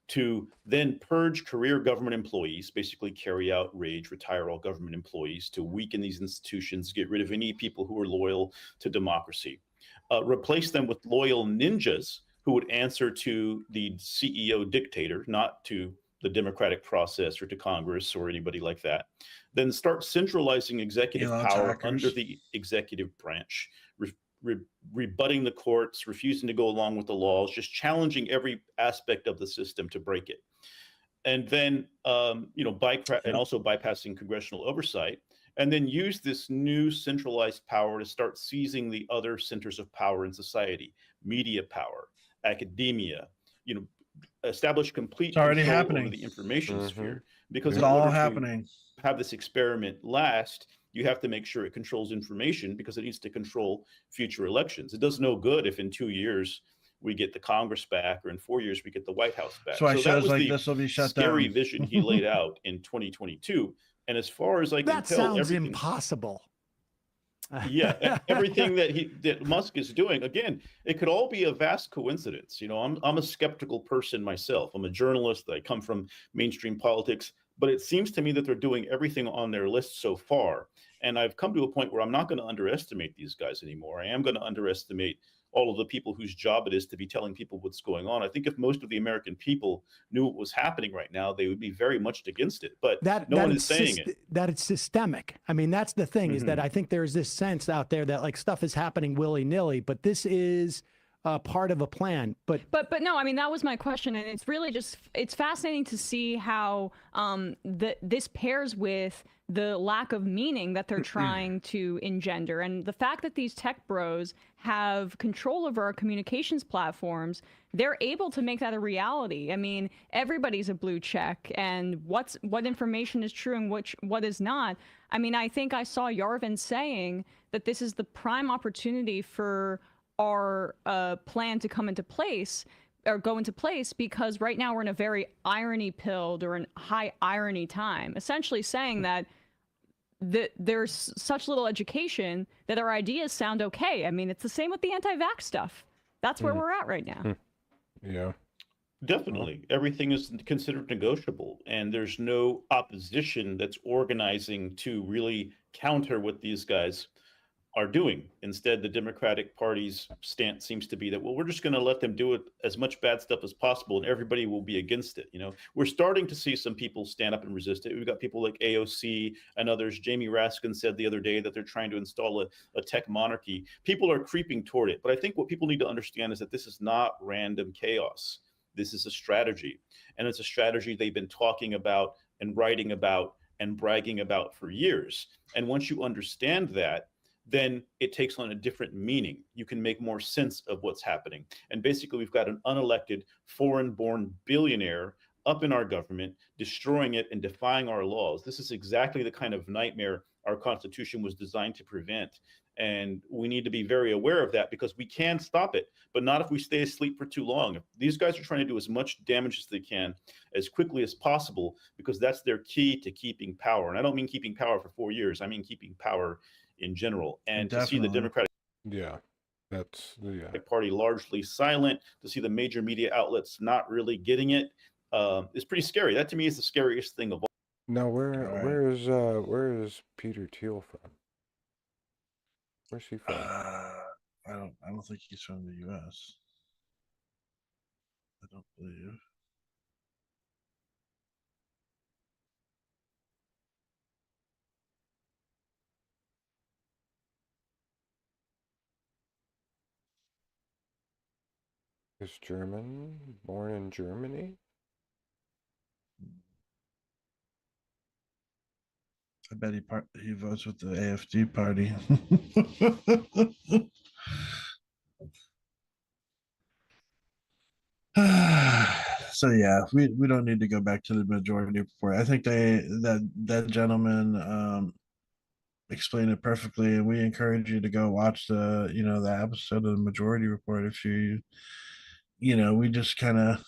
to then purge career government employees, basically carry out rage, retire all government employees, to weaken these institutions, get rid of any people who are loyal to democracy, replace them with loyal ninjas who would answer to the CEO dictator, not to the democratic process or to Congress or anybody like that. Then start centralizing executive power under the executive branch, rebutting the courts, refusing to go along with the laws, just challenging every aspect of the system to break it. And then, and also bypassing congressional oversight, and then use this new centralized power to start seizing the other centers of power in society, media power, academia, establish complete control over the information sphere. Because it's all happening. To have this experiment last, you have to make sure it controls information because it needs to control future elections. It does no good if in 2 years we get the Congress back or in 4 years we get the White House back. So I that was like this will be shut scary down. vision he laid out in 2022. And as far as I can tell, sounds impossible. Everything that Musk is doing, again, it could all be a vast coincidence. I'm a skeptical person myself. I'm a journalist. I come from mainstream politics, but it seems to me that they're doing everything on their list so far. And I've come to a point where I'm not going to underestimate these guys anymore. I am going to underestimate all of the people whose job it is to be telling people what's going on. I think if most of the American people knew what was happening right now, they would be very much against it. But no one is saying it. That it's systemic. I mean, that's the thing is that I think there's this sense out there that like stuff is happening willy-nilly, but this is part of a plan. But no, I mean, that was my question, and it's really it's fascinating to see how this pairs with the lack of meaning that they're trying to engender, and the fact that these tech bros have control over our communications platforms. They're able to make that a reality. I mean, everybody's a blue check, and what information is true and what is not. I mean, I think I saw Yarvin saying that this is the prime opportunity for our plan to come into place or go into place, because right now we're in a very irony-pilled or a high irony time, essentially saying that there's such little education that our ideas sound okay. I mean, it's the same with the anti-vax stuff. That's where we're at right now. Yeah. Definitely. Everything is considered negotiable, and there's no opposition that's organizing to really counter what these guys are doing. Instead, the Democratic Party's stance seems to be that, well, we're just going to let them do it as much bad stuff as possible, and everybody will be against it. You know, we're starting to see some people stand up and resist it. We've got people like AOC and others. Jamie Raskin said the other day that they're trying to install a tech monarchy. People are creeping toward it. But I think what people need to understand is that this is not random chaos. This is a strategy, and it's a strategy they've been talking about and writing about and bragging about for years. And once you understand that, then it takes on a different meaning. You can make more sense of what's happening. And basically, we've got an unelected, foreign-born billionaire up in our government, destroying it and defying our laws. This is exactly the kind of nightmare our Constitution was designed to prevent. And we need to be very aware of that, because we can stop it, but not if we stay asleep for too long. If these guys are trying to do as much damage as they can, as quickly as possible, because that's their key to keeping power. And I don't mean keeping power for 4 years. I mean keeping power in general. And to see the Democratic Party largely silent, to see the major media outlets not really getting it, is pretty scary. That to me is the scariest thing of all. Now, where is Peter Thiel from? Where's he from? I don't think he's from the U.S. I don't believe. Is German, born in Germany? I bet he votes with the AFD party. So yeah, we don't need to go back to the majority report. I think that gentleman explained it perfectly, and we encourage you to go watch the episode of the majority report if we just kind of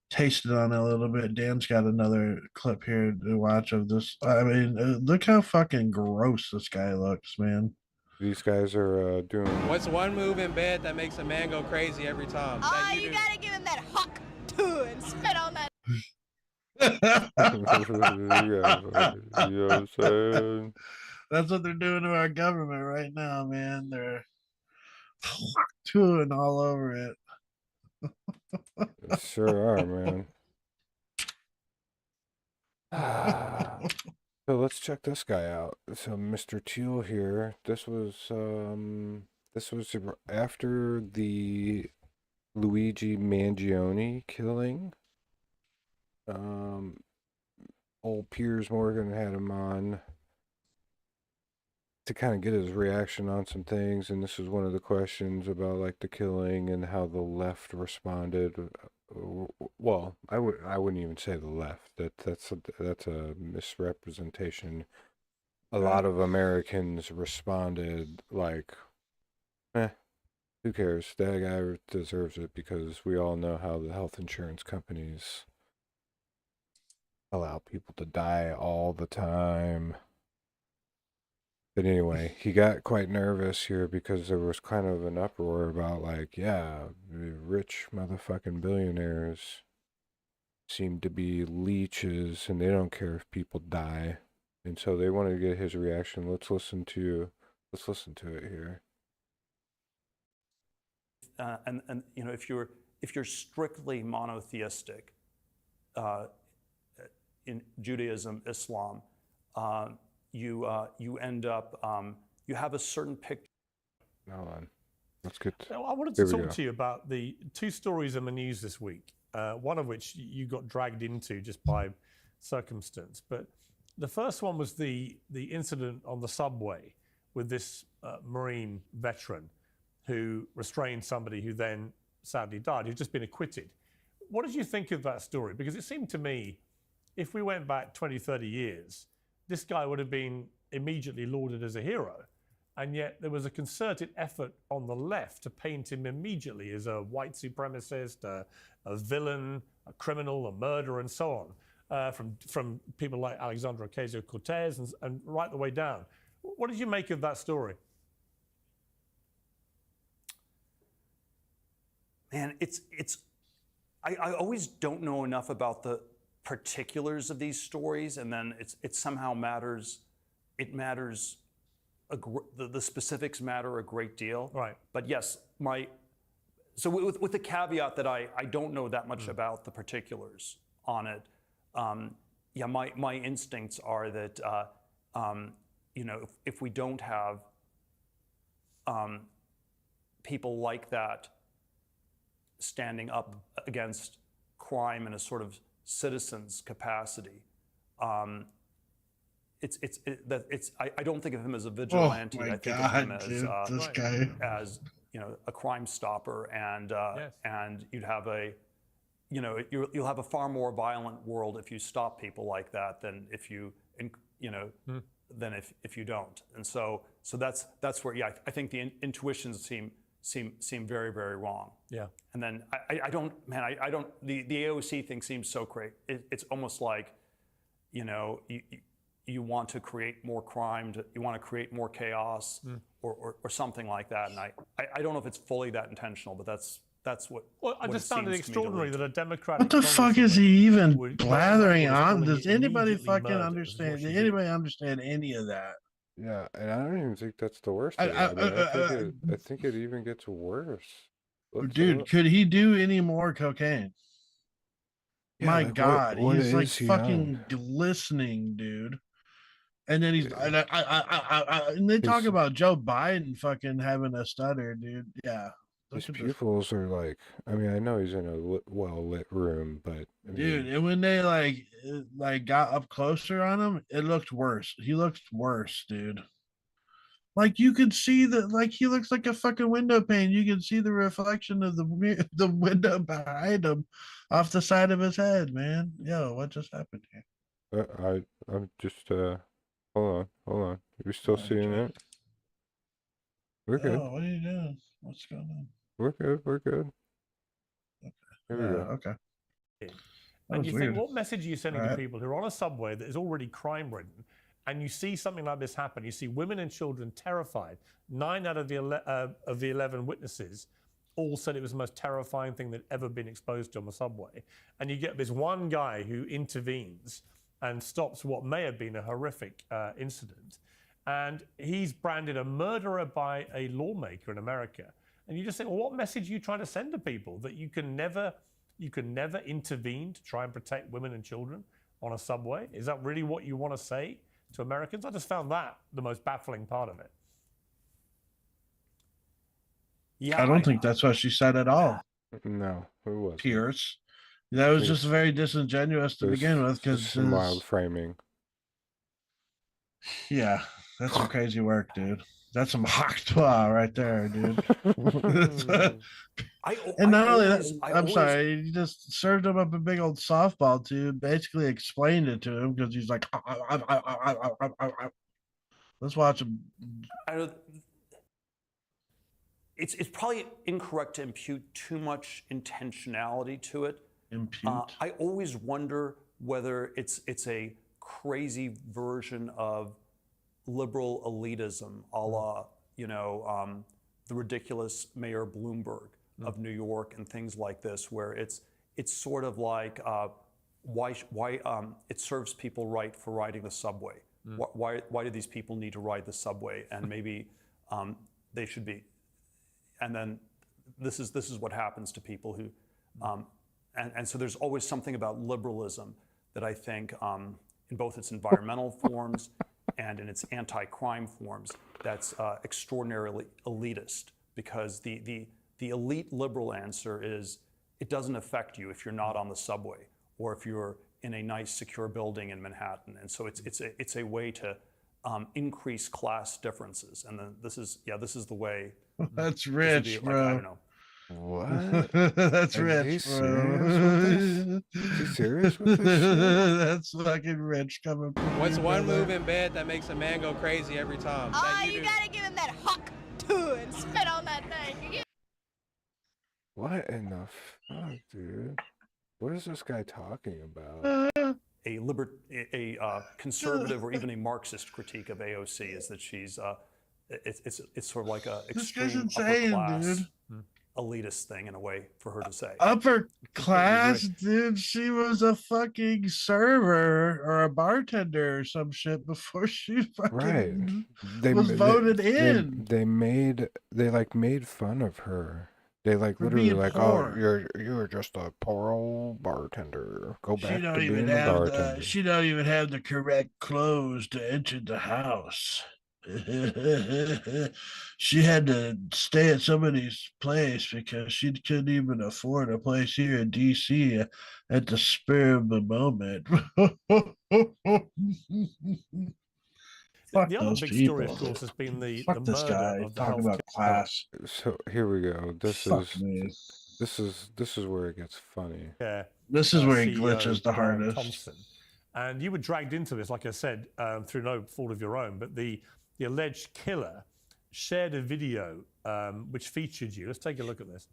tasted on it a little bit. Dan's got another clip here to watch of this. I mean, look how fucking gross this guy looks, man. These guys are doing. What's one move in bed that makes a man go crazy every time? Oh, you gotta give him that Hauk, Tuah, and spit on that. You know what I'm saying? That's what they're doing to our government right now, man. They're Tuah all over it. They sure are, man. So let's check this guy out. So Mr. Thiel here. This was after the Luigi Mangione killing. Old Piers Morgan had him on to kind of get his reaction on some things, and this is one of the questions about like the killing and how the left responded. Well, I wouldn't even say the left. That's a misrepresentation. A lot of Americans responded like, who cares? That guy deserves it, because we all know how the health insurance companies allow people to die all the time. But anyway, he got quite nervous here because there was kind of an uproar about like, yeah, rich motherfucking billionaires seem to be leeches and they don't care if people die. And so they wanted to get his reaction. Let's listen to it here. And if you're strictly monotheistic in Judaism, Islam, you end up you have a certain picture. Hold on. Let's get. Now, I wanted Here to we talk go. to you about the 2 stories in the news this week, one of which you got dragged into just by circumstance. But the first one was the incident on the subway with this Marine veteran who restrained somebody who then sadly died, who's just been acquitted. What did you think of that story? Because it seemed to me, if we went back 20, 30 years, this guy would have been immediately lauded as a hero. And yet there was a concerted effort on the left to paint him immediately as a white supremacist, a villain, a criminal, a murderer, and so on, from people like Alexandra Ocasio-Cortez and right the way down. What did you make of that story? Man, I always don't know enough about the particulars of these stories, and then it somehow matters. It matters. The specifics matter a great deal. Right. But yes, so with the caveat that I don't know that much about the particulars on it. Yeah, my instincts are that if we don't have people like that standing up against crime in a sort of citizen's capacity, I don't think of him as a vigilante. I think of him as this guy. as a crime stopper, and you'd have you'll have a far more violent world if you stop people like that than if you than if you don't. And so that's where I think the intuitions seem very, very wrong. Yeah. And then I don't the AOC thing seems so great. It's almost like you want to create more crime, you want to create more chaos, or something like that. And I don't know if it's fully that intentional, but that's what. Well, I just found it extraordinary that a Democratic. What the fuck is he even blathering on? Does anybody immediately fucking murdered, is understand? what she Does did. anybody understand any of that? Yeah, and I don't even think that's the worst of it. I think it even gets worse. Dude, could he do any more cocaine? Yeah, My like, God, what he's like is he fucking on? glistening, dude. And then he's Yeah. and they talk His- about Joe Biden fucking having a stutter, dude. Yeah. His Look at this. pupils are like, I mean, I know he's in a well-lit room, but I Dude, mean, and when they like got up closer on him, it looked worse. He looked worse, dude. Like you could see that, like he looks like a fucking window pane. You can see the reflection of the window behind him, off the side of his head, man. Yo, what just happened here? I'm just hold on. Are we still Alright, seeing Jay. it? We're good. Oh, what are you doing? What's going on? We're good. We're good. Here we Yeah, go. okay. That And was you weird. think, what message are you sending to Alright. people who are on a subway that is already crime-ridden, and you see something like this happen? You see women and children terrified. 9 out of the 11 witnesses all said it was the most terrifying thing they'd ever been exposed to on the subway. And you get this one guy who intervenes and stops what may have been a horrific incident. And he's branded a murderer by a lawmaker in America. And you just think, well, what message are you trying to send to people? That you can never intervene to try and protect women and children on a subway? Is that really what you want to say to Americans? I just found that the most baffling part of it. Yeah, I don't think that's what she said at all, No, it was Pierce. That was just Please. very disingenuous to begin with, because some wild framing. yeah, that's some crazy work, dude. That's some Hauk Tuah right there, dude. And not only that, I'm sorry, he just served him up a big old softball too. Basically explained it to him because he's like, let's watch him. It's probably incorrect to impute too much intentionality to it. Impute. I always wonder whether it's a crazy version of liberal elitism, a la the ridiculous Mayor Bloomberg of New York and things like this, where it's sort of like why it serves people right for riding the subway. Why do these people need to ride the subway? And maybe they should be. And then this is what happens to people who, and so there's always something about liberalism that I think in both its environmental forms and in its anti-crime forms that's extraordinarily elitist. because the elite liberal answer is it doesn't affect you if you're not on the subway or if you're in a nice secure building in Manhattan. And so it's a way to increase class differences. And then this is the way. That's rich, bro. I don't know. What? That's Is he rich, serious bro. with this? Is he serious with this shit? That's fucking rich coming from What's you, one brother. move in bed that makes a man go crazy every time? Oh, That you do. gotta give him that Hauk, Tuah and spit on that thing. What in the fuck, dude? What is this guy talking about? A conservative or even a Marxist critique of AOC is that she's it's sort of like a This guy's extreme upper insane, class dude. elitist thing in a way for her to say. Upper class, agree. dude. She was a fucking server or a bartender or some shit before she fucking Right. was voted in. They like made fun of her. They like For literally being like, poor. oh, you're just a poor old bartender. Go back She don't to even being a have bartender. she don't even have the correct clothes to enter the house. She had to stay at somebody's place because she couldn't even afford a place here in DC at the spur of the moment. Fuck The other those big people. story, of course, has been the Fuck this murder guy of the talking health about class. So here we go. Fuck me. This is where it gets funny. care. This is where he CEO glitches the Brian hardest. Thompson. And you were dragged into this, like I said, through no fault of your own. But the alleged killer shared a video which featured you. Let's take a look at this.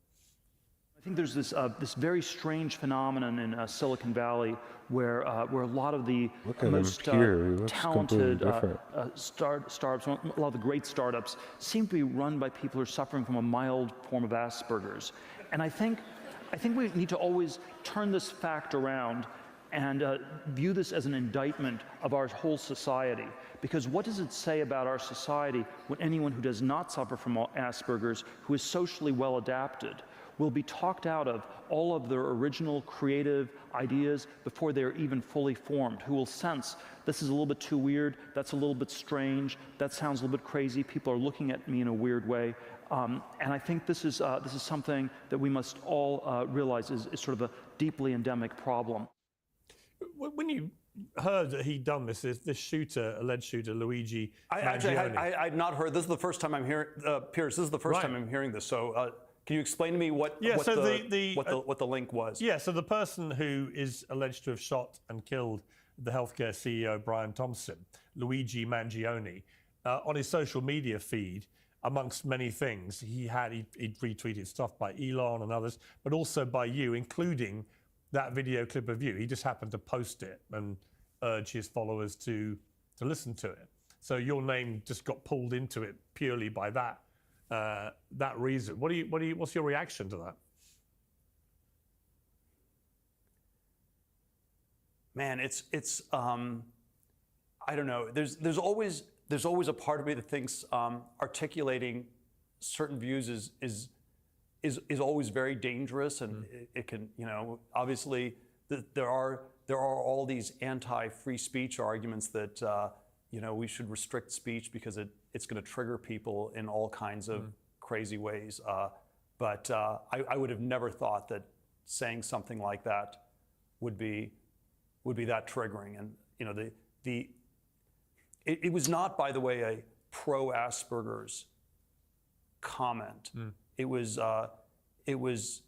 I think there's this very strange phenomenon in Silicon Valley where a lot of the Look at most him here. He looks talented completely different. startups, a lot of the great startups, seem to be run by people who are suffering from a mild form of Asperger's. And I think we need to always turn this fact around and view this as an indictment of our whole society. Because what does it say about our society when anyone who does not suffer from Asperger's, who is socially well adapted, will be talked out of all of their original creative ideas before they're even fully formed, who will sense this is a little bit too weird, that's a little bit strange, that sounds a little bit crazy, people are looking at me in a weird way. And I think this is something that we must all realize is sort of a deeply endemic problem. When you heard that he'd done this shooter, alleged shooter, Luigi I'd Mangione. not heard. This is the first time I'm hearing, Pierce, this is the first time I'm hearing this. So can you explain to me what the link was? Yeah, so the person who is alleged to have shot and killed the healthcare CEO, Brian Thompson, Luigi Mangione, on his social media feed, amongst many things, he'd retweeted stuff by Elon and others, but also by you, including that video clip of you. He just happened to post it and urge his followers to listen to it. So your name just got pulled into it purely by that reason. What's your reaction to that? Man, it's I don't know. There's always a part of me that thinks articulating certain views is always very dangerous, and it can, obviously there are all these anti-free speech arguments that we should restrict speech because it's going to trigger people in all kinds of crazy ways. But I would have never thought that saying something like that would be that triggering. And it was not, by the way, a pro-Asperger's comment. It was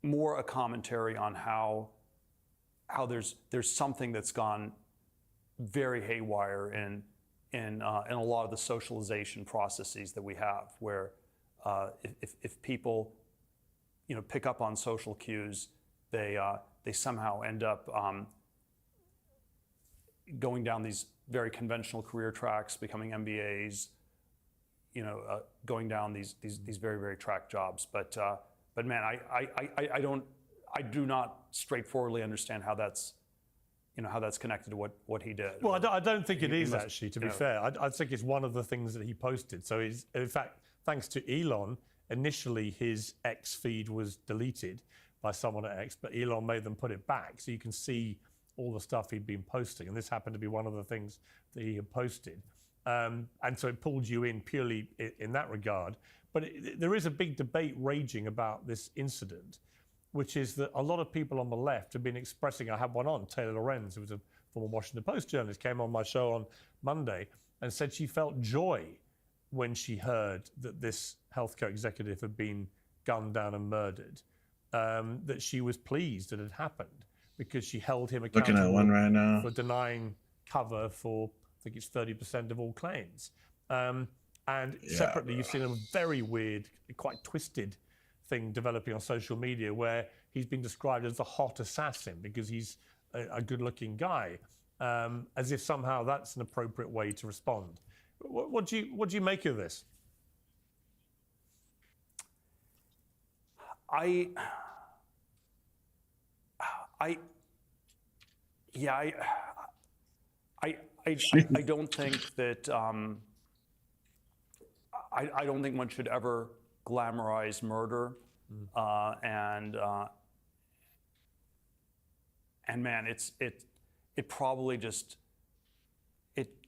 more a commentary on how there's something that's gone very haywire in a lot of the socialization processes that we have, where if people pick up on social cues, they somehow end up going down these very conventional career tracks, becoming MBAs, going down these very, very track jobs. But man, I do not straightforwardly understand how that's connected to what he did. Well, I don't think it is actually, to be fair. I think it's one of the things that he posted. So in fact, thanks to Elon, initially his X feed was deleted by someone at X, but Elon made them put it back. So you can see all the stuff he'd been posting. And this happened to be one of the things that he had posted. and so it pulled you in purely in that regard. But there is a big debate raging about this incident, which is that a lot of people on the left have been expressing. I had one on, Taylor Lorenz, who was a former Washington Post journalist, came on my show on Monday and said she felt joy when she heard that this healthcare executive had been gunned down and murdered, that she was pleased it had happened because she held him accountable Looking at one right now. for denying cover for, I think it's 30% of all claims. And separately, you've seen a very weird, quite twisted thing developing on social media where he's been described as the hot assassin because he's a good-looking guy, as if somehow that's an appropriate way to respond. What do you make of this? I don't think that I don't think one should ever glamorize murder, and man, it probably just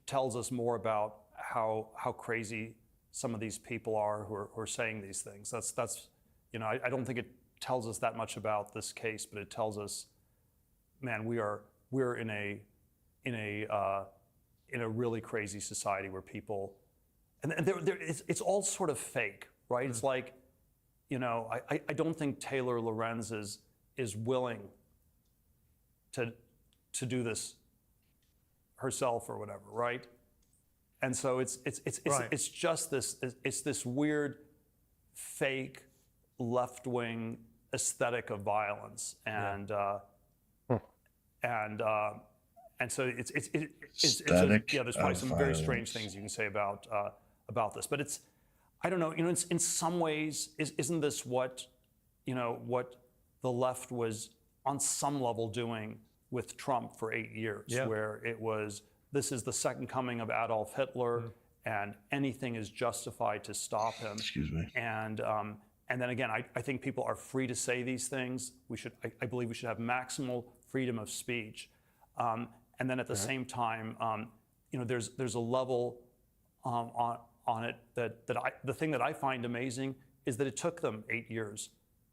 tells us more about how crazy some of these people are who are saying these things. That's I don't think it tells us that much about this case, but it tells us, man, we're in a really crazy society where people, and it's all sort of fake, right? It's like, I don't think Taylor Lorenz is willing to do this herself or whatever, right? And so it's just this weird fake left-wing aesthetic of violence, and so it's there's probably some very strange things you can say about this, but I don't know, in some ways, isn't this what the left was on some level doing with Trump for 8 years, where it was, this is the second coming of Adolf Hitler, and anything is justified to stop him. Excuse me. And then again, I think people are free to say these things. I believe we should have maximal freedom of speech. And then at the same time, there's a level on it that the thing that I find amazing is that it took them 8 years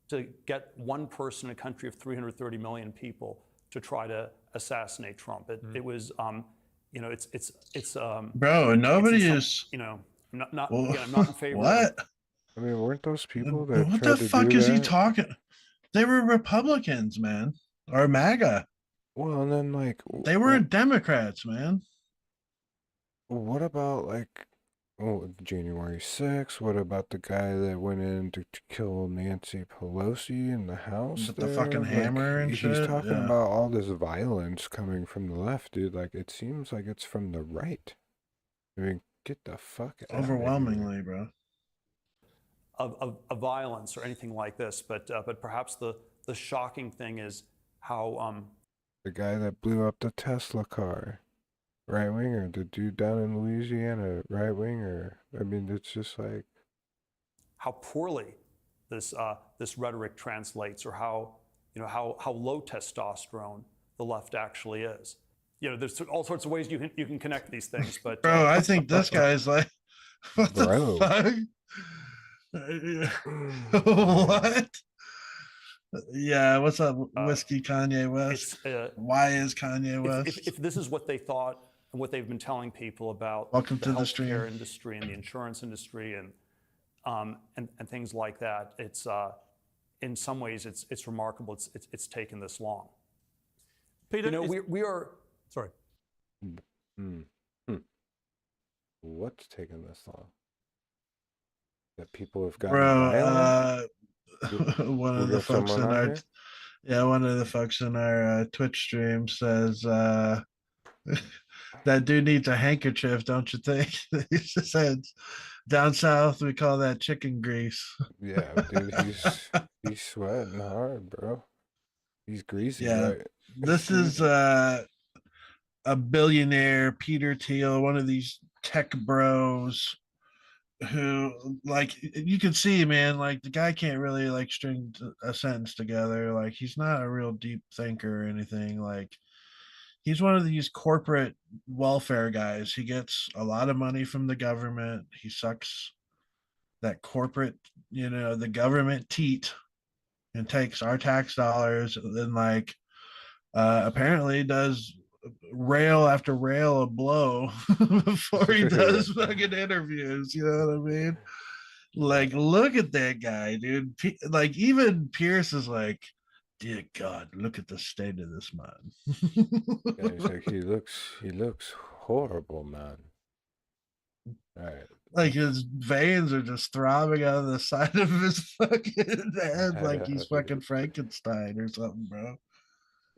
to get one person in a country of 330 million people to try to assassinate Trump. It was, it's bro, nobody is. I'm not in favor. What? I mean, weren't those people that What tried the to fuck do is he that? talking? They were Republicans, man, or MAGA. Well, and then They were Democrats, man. what about January 6th? What about the guy that went in to kill Nancy Pelosi in the House? With the fucking hammer and shit. He's talking about all this violence coming from the left, dude. Like, it seems like it's from the right. I mean, get the fuck out of here. Overwhelmingly, bro. Of violence or anything like this, but perhaps the shocking thing is how the guy that blew up the Tesla car, right winger, the dude down in Louisiana, right winger. I mean, it's just like how poorly this rhetoric translates, or how low testosterone the left actually is. There's all sorts of ways you can connect these things, but bro, I think this guy's like, what the fuck? What? Yeah, what's up, Whiskey Kanye West? Why is Kanye West? If this is what they thought and what they've been telling people about Welcome the to the stream. healthcare industry and the insurance industry and things like that, it's in some ways it's remarkable it's taken this long. Peter, we are sorry. What's taken this long? That people have gotten Bro, violent? one of the folks in our one of the folks in our Twitch stream says that dude needs a handkerchief, don't you think? He said down south we call that chicken grease. Yeah, dude, he's sweating hard, bro. He's greasy. Yeah, right? This is a billionaire, Peter Thiel, one of these tech bros who, like, you can see, man, like, the guy can't really string a sentence together. Like, he's not a real deep thinker or anything. Like, he's one of these corporate welfare guys. He gets a lot of money from the government. He sucks that corporate, the government teat and takes our tax dollars and then like apparently does rail after rail of blow before he does fucking interviews. You know what I mean? Like, look at that guy, dude. Like, even Pierce is like, dear God, look at the state of this man. Yeah, he's like, he looks horrible, man. All right. Like his veins are just throbbing out of the side of his fucking head, like he's fucking Frankenstein or something, bro. I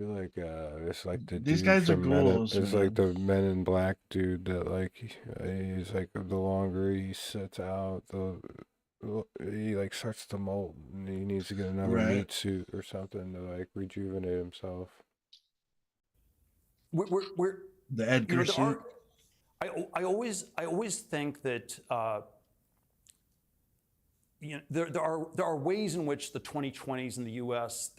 feel like it's like the These dude guys are from Men. ghouls, It's man. like the Men in Black dude that like he's like the longer he sits out, the he like starts to molt, and he needs to get another Right. meat suit or something to like rejuvenate himself. We're The Edgar suit. I always think that there are ways in which the 2020s in the U.S.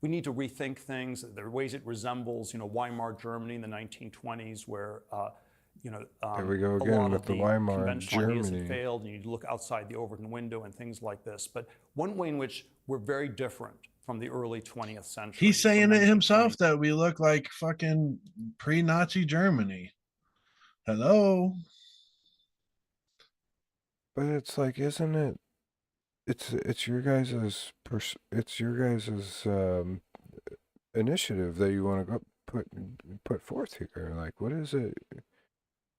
we need to rethink things. There are ways it resembles Weimar Germany in the 1920s, where There we go a again lot with of the the Weimar conventional ideas had Germany. failed, and you look outside the Overton window and things like this. But one way in which we're very different from the early 20th century. He's saying from it himself 1920s. that we look like fucking pre-Nazi Germany. Hello. But it's like, isn't it? It's your guys's initiative that you want to go put forth here. Like, what is it?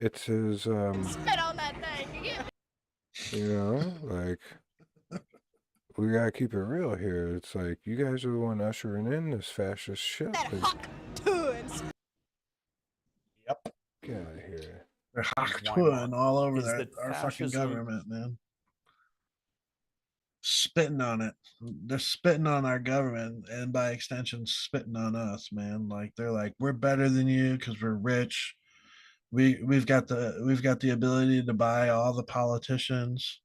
It's his Spit on that thing. like we gotta keep it real here. It's like you guys are the one ushering in this fascist shit. That Like, Hauk, Tuah, and Yep. get out of here. They're Weimar Tuah all over is our that fucking fascism- government, man. Spitting on it. They're spitting on our government and by extension spitting on us, man. Like they're like, we're better than you because we're rich. We've got the ability to buy all the politicians.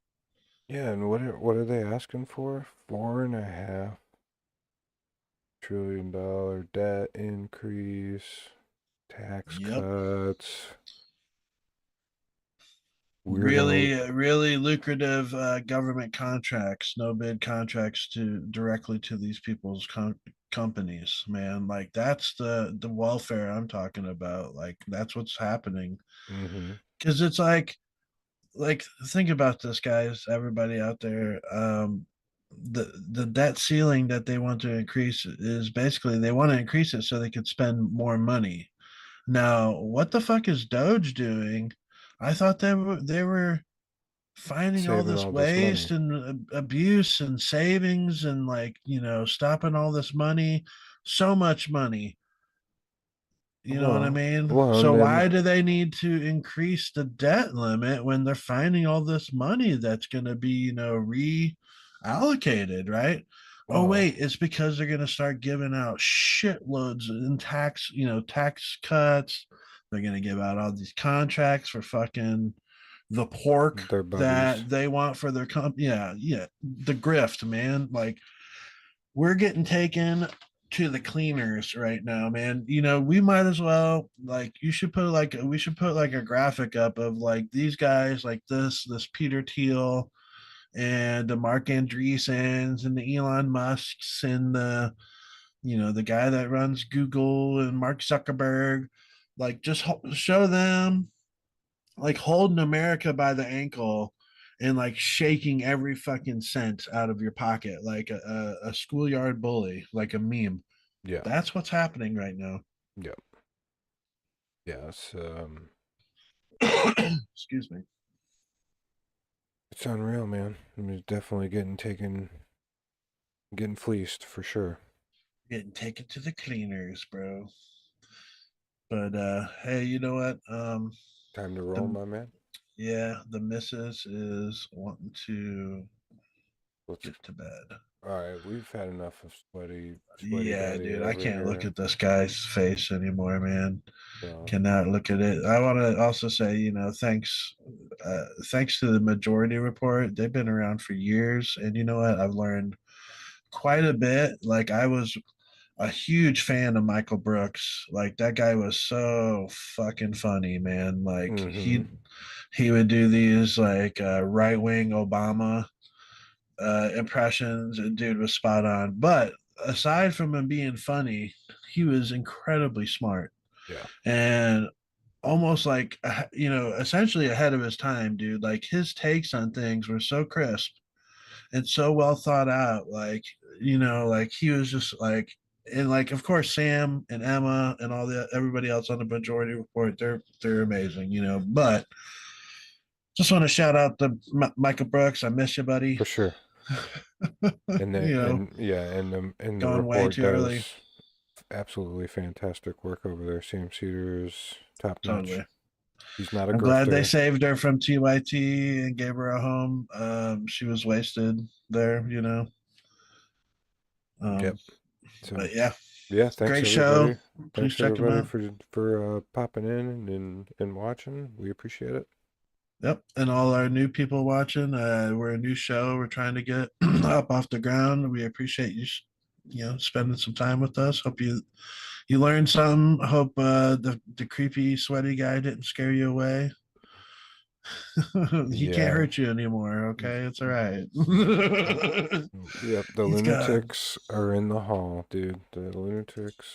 Yeah, and what are they asking for? $4.5 trillion debt increase, tax Yep. cuts. Really lucrative government contracts, no bid contracts directly to these people's companies, man. Like that's the welfare I'm talking about. Like that's what's happening. Mm-hmm. Because it's like think about this, guys, everybody out there. The debt ceiling that they want to increase is basically they want to increase it so they could spend more money. Now, what the fuck is Doge doing? I thought they were finding all Saving this all this waste money. and abuse and savings and like stopping all this money, so much money. You know what I mean? Well, So and why then do they need to increase the debt limit when they're finding all this money that's going to be, reallocated, right? Oh, well, wait, it's because they're going to start giving out shitloads in tax cuts. They're going to give out all these contracts for fucking the pork their buddies. that they want for their company. Yeah, the grift, man. Like we're getting taken to the cleaners right now, man. We might as well we should put like a graphic up of like these guys like this Peter Thiel and the Mark Andreessens and the Elon Musks and the guy that runs Google and Mark Zuckerberg, like just show them like holding America by the ankle and like shaking every fucking cent out of your pocket like a schoolyard bully, like a meme. Yeah. That's what's happening right now. Yeah. Yes. Excuse me. It's unreal, man. I mean, definitely getting fleeced for sure. Getting taken to the cleaners, bro. But hey, you know what? Time to roll, my man. Yeah, the missus is wanting to get to bed. All right, we've had enough of sweaty Yeah, daddy dude, I over can't look here. at this guy's face anymore, man. So, Cannot look at it. I want to also say, thanks to the Majority Report. They've been around for years, and you know what? I've learned quite a bit. Like a huge fan of Michael Brooks. Like that guy was so fucking funny, man. Like he would do these like right wing Obama impressions, and dude was spot on. But aside from him being funny, he was incredibly smart. Yeah. And almost like essentially ahead of his time, dude. Like his takes on things were so crisp and so well thought out. Like like he was just like, and like of course Sam and Emma and everybody else on the majority report, they're amazing, But just want to shout out to Michael Brooks. I miss you, buddy. For sure. And the gone way report too does early. absolutely fantastic work over there. Sam Cedar's top notch. Totally. He's not a I'm grifter. glad they saved her from TYT and gave her a home. She was wasted there, Yep. So, but yeah. Yeah, thanks Great everybody. show. Please Thanks check 'em everybody out. for popping in and watching. We appreciate it. Yep. And all our new people watching, we're a new show. We're trying to get up off the ground. We appreciate you, spending some time with us. Hope you learned something. Hope the creepy, sweaty guy didn't scare you away. He can't hurt you anymore. Okay, it's all right. Yep, the lunatics are in the hall, dude. The lunatics.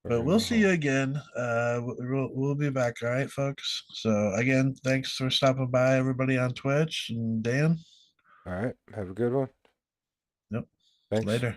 But we'll see you again. We'll be back, all right, folks. So again, thanks for stopping by, everybody on Twitch, and Dan. All right, have a good one. Yep. Thanks. Later.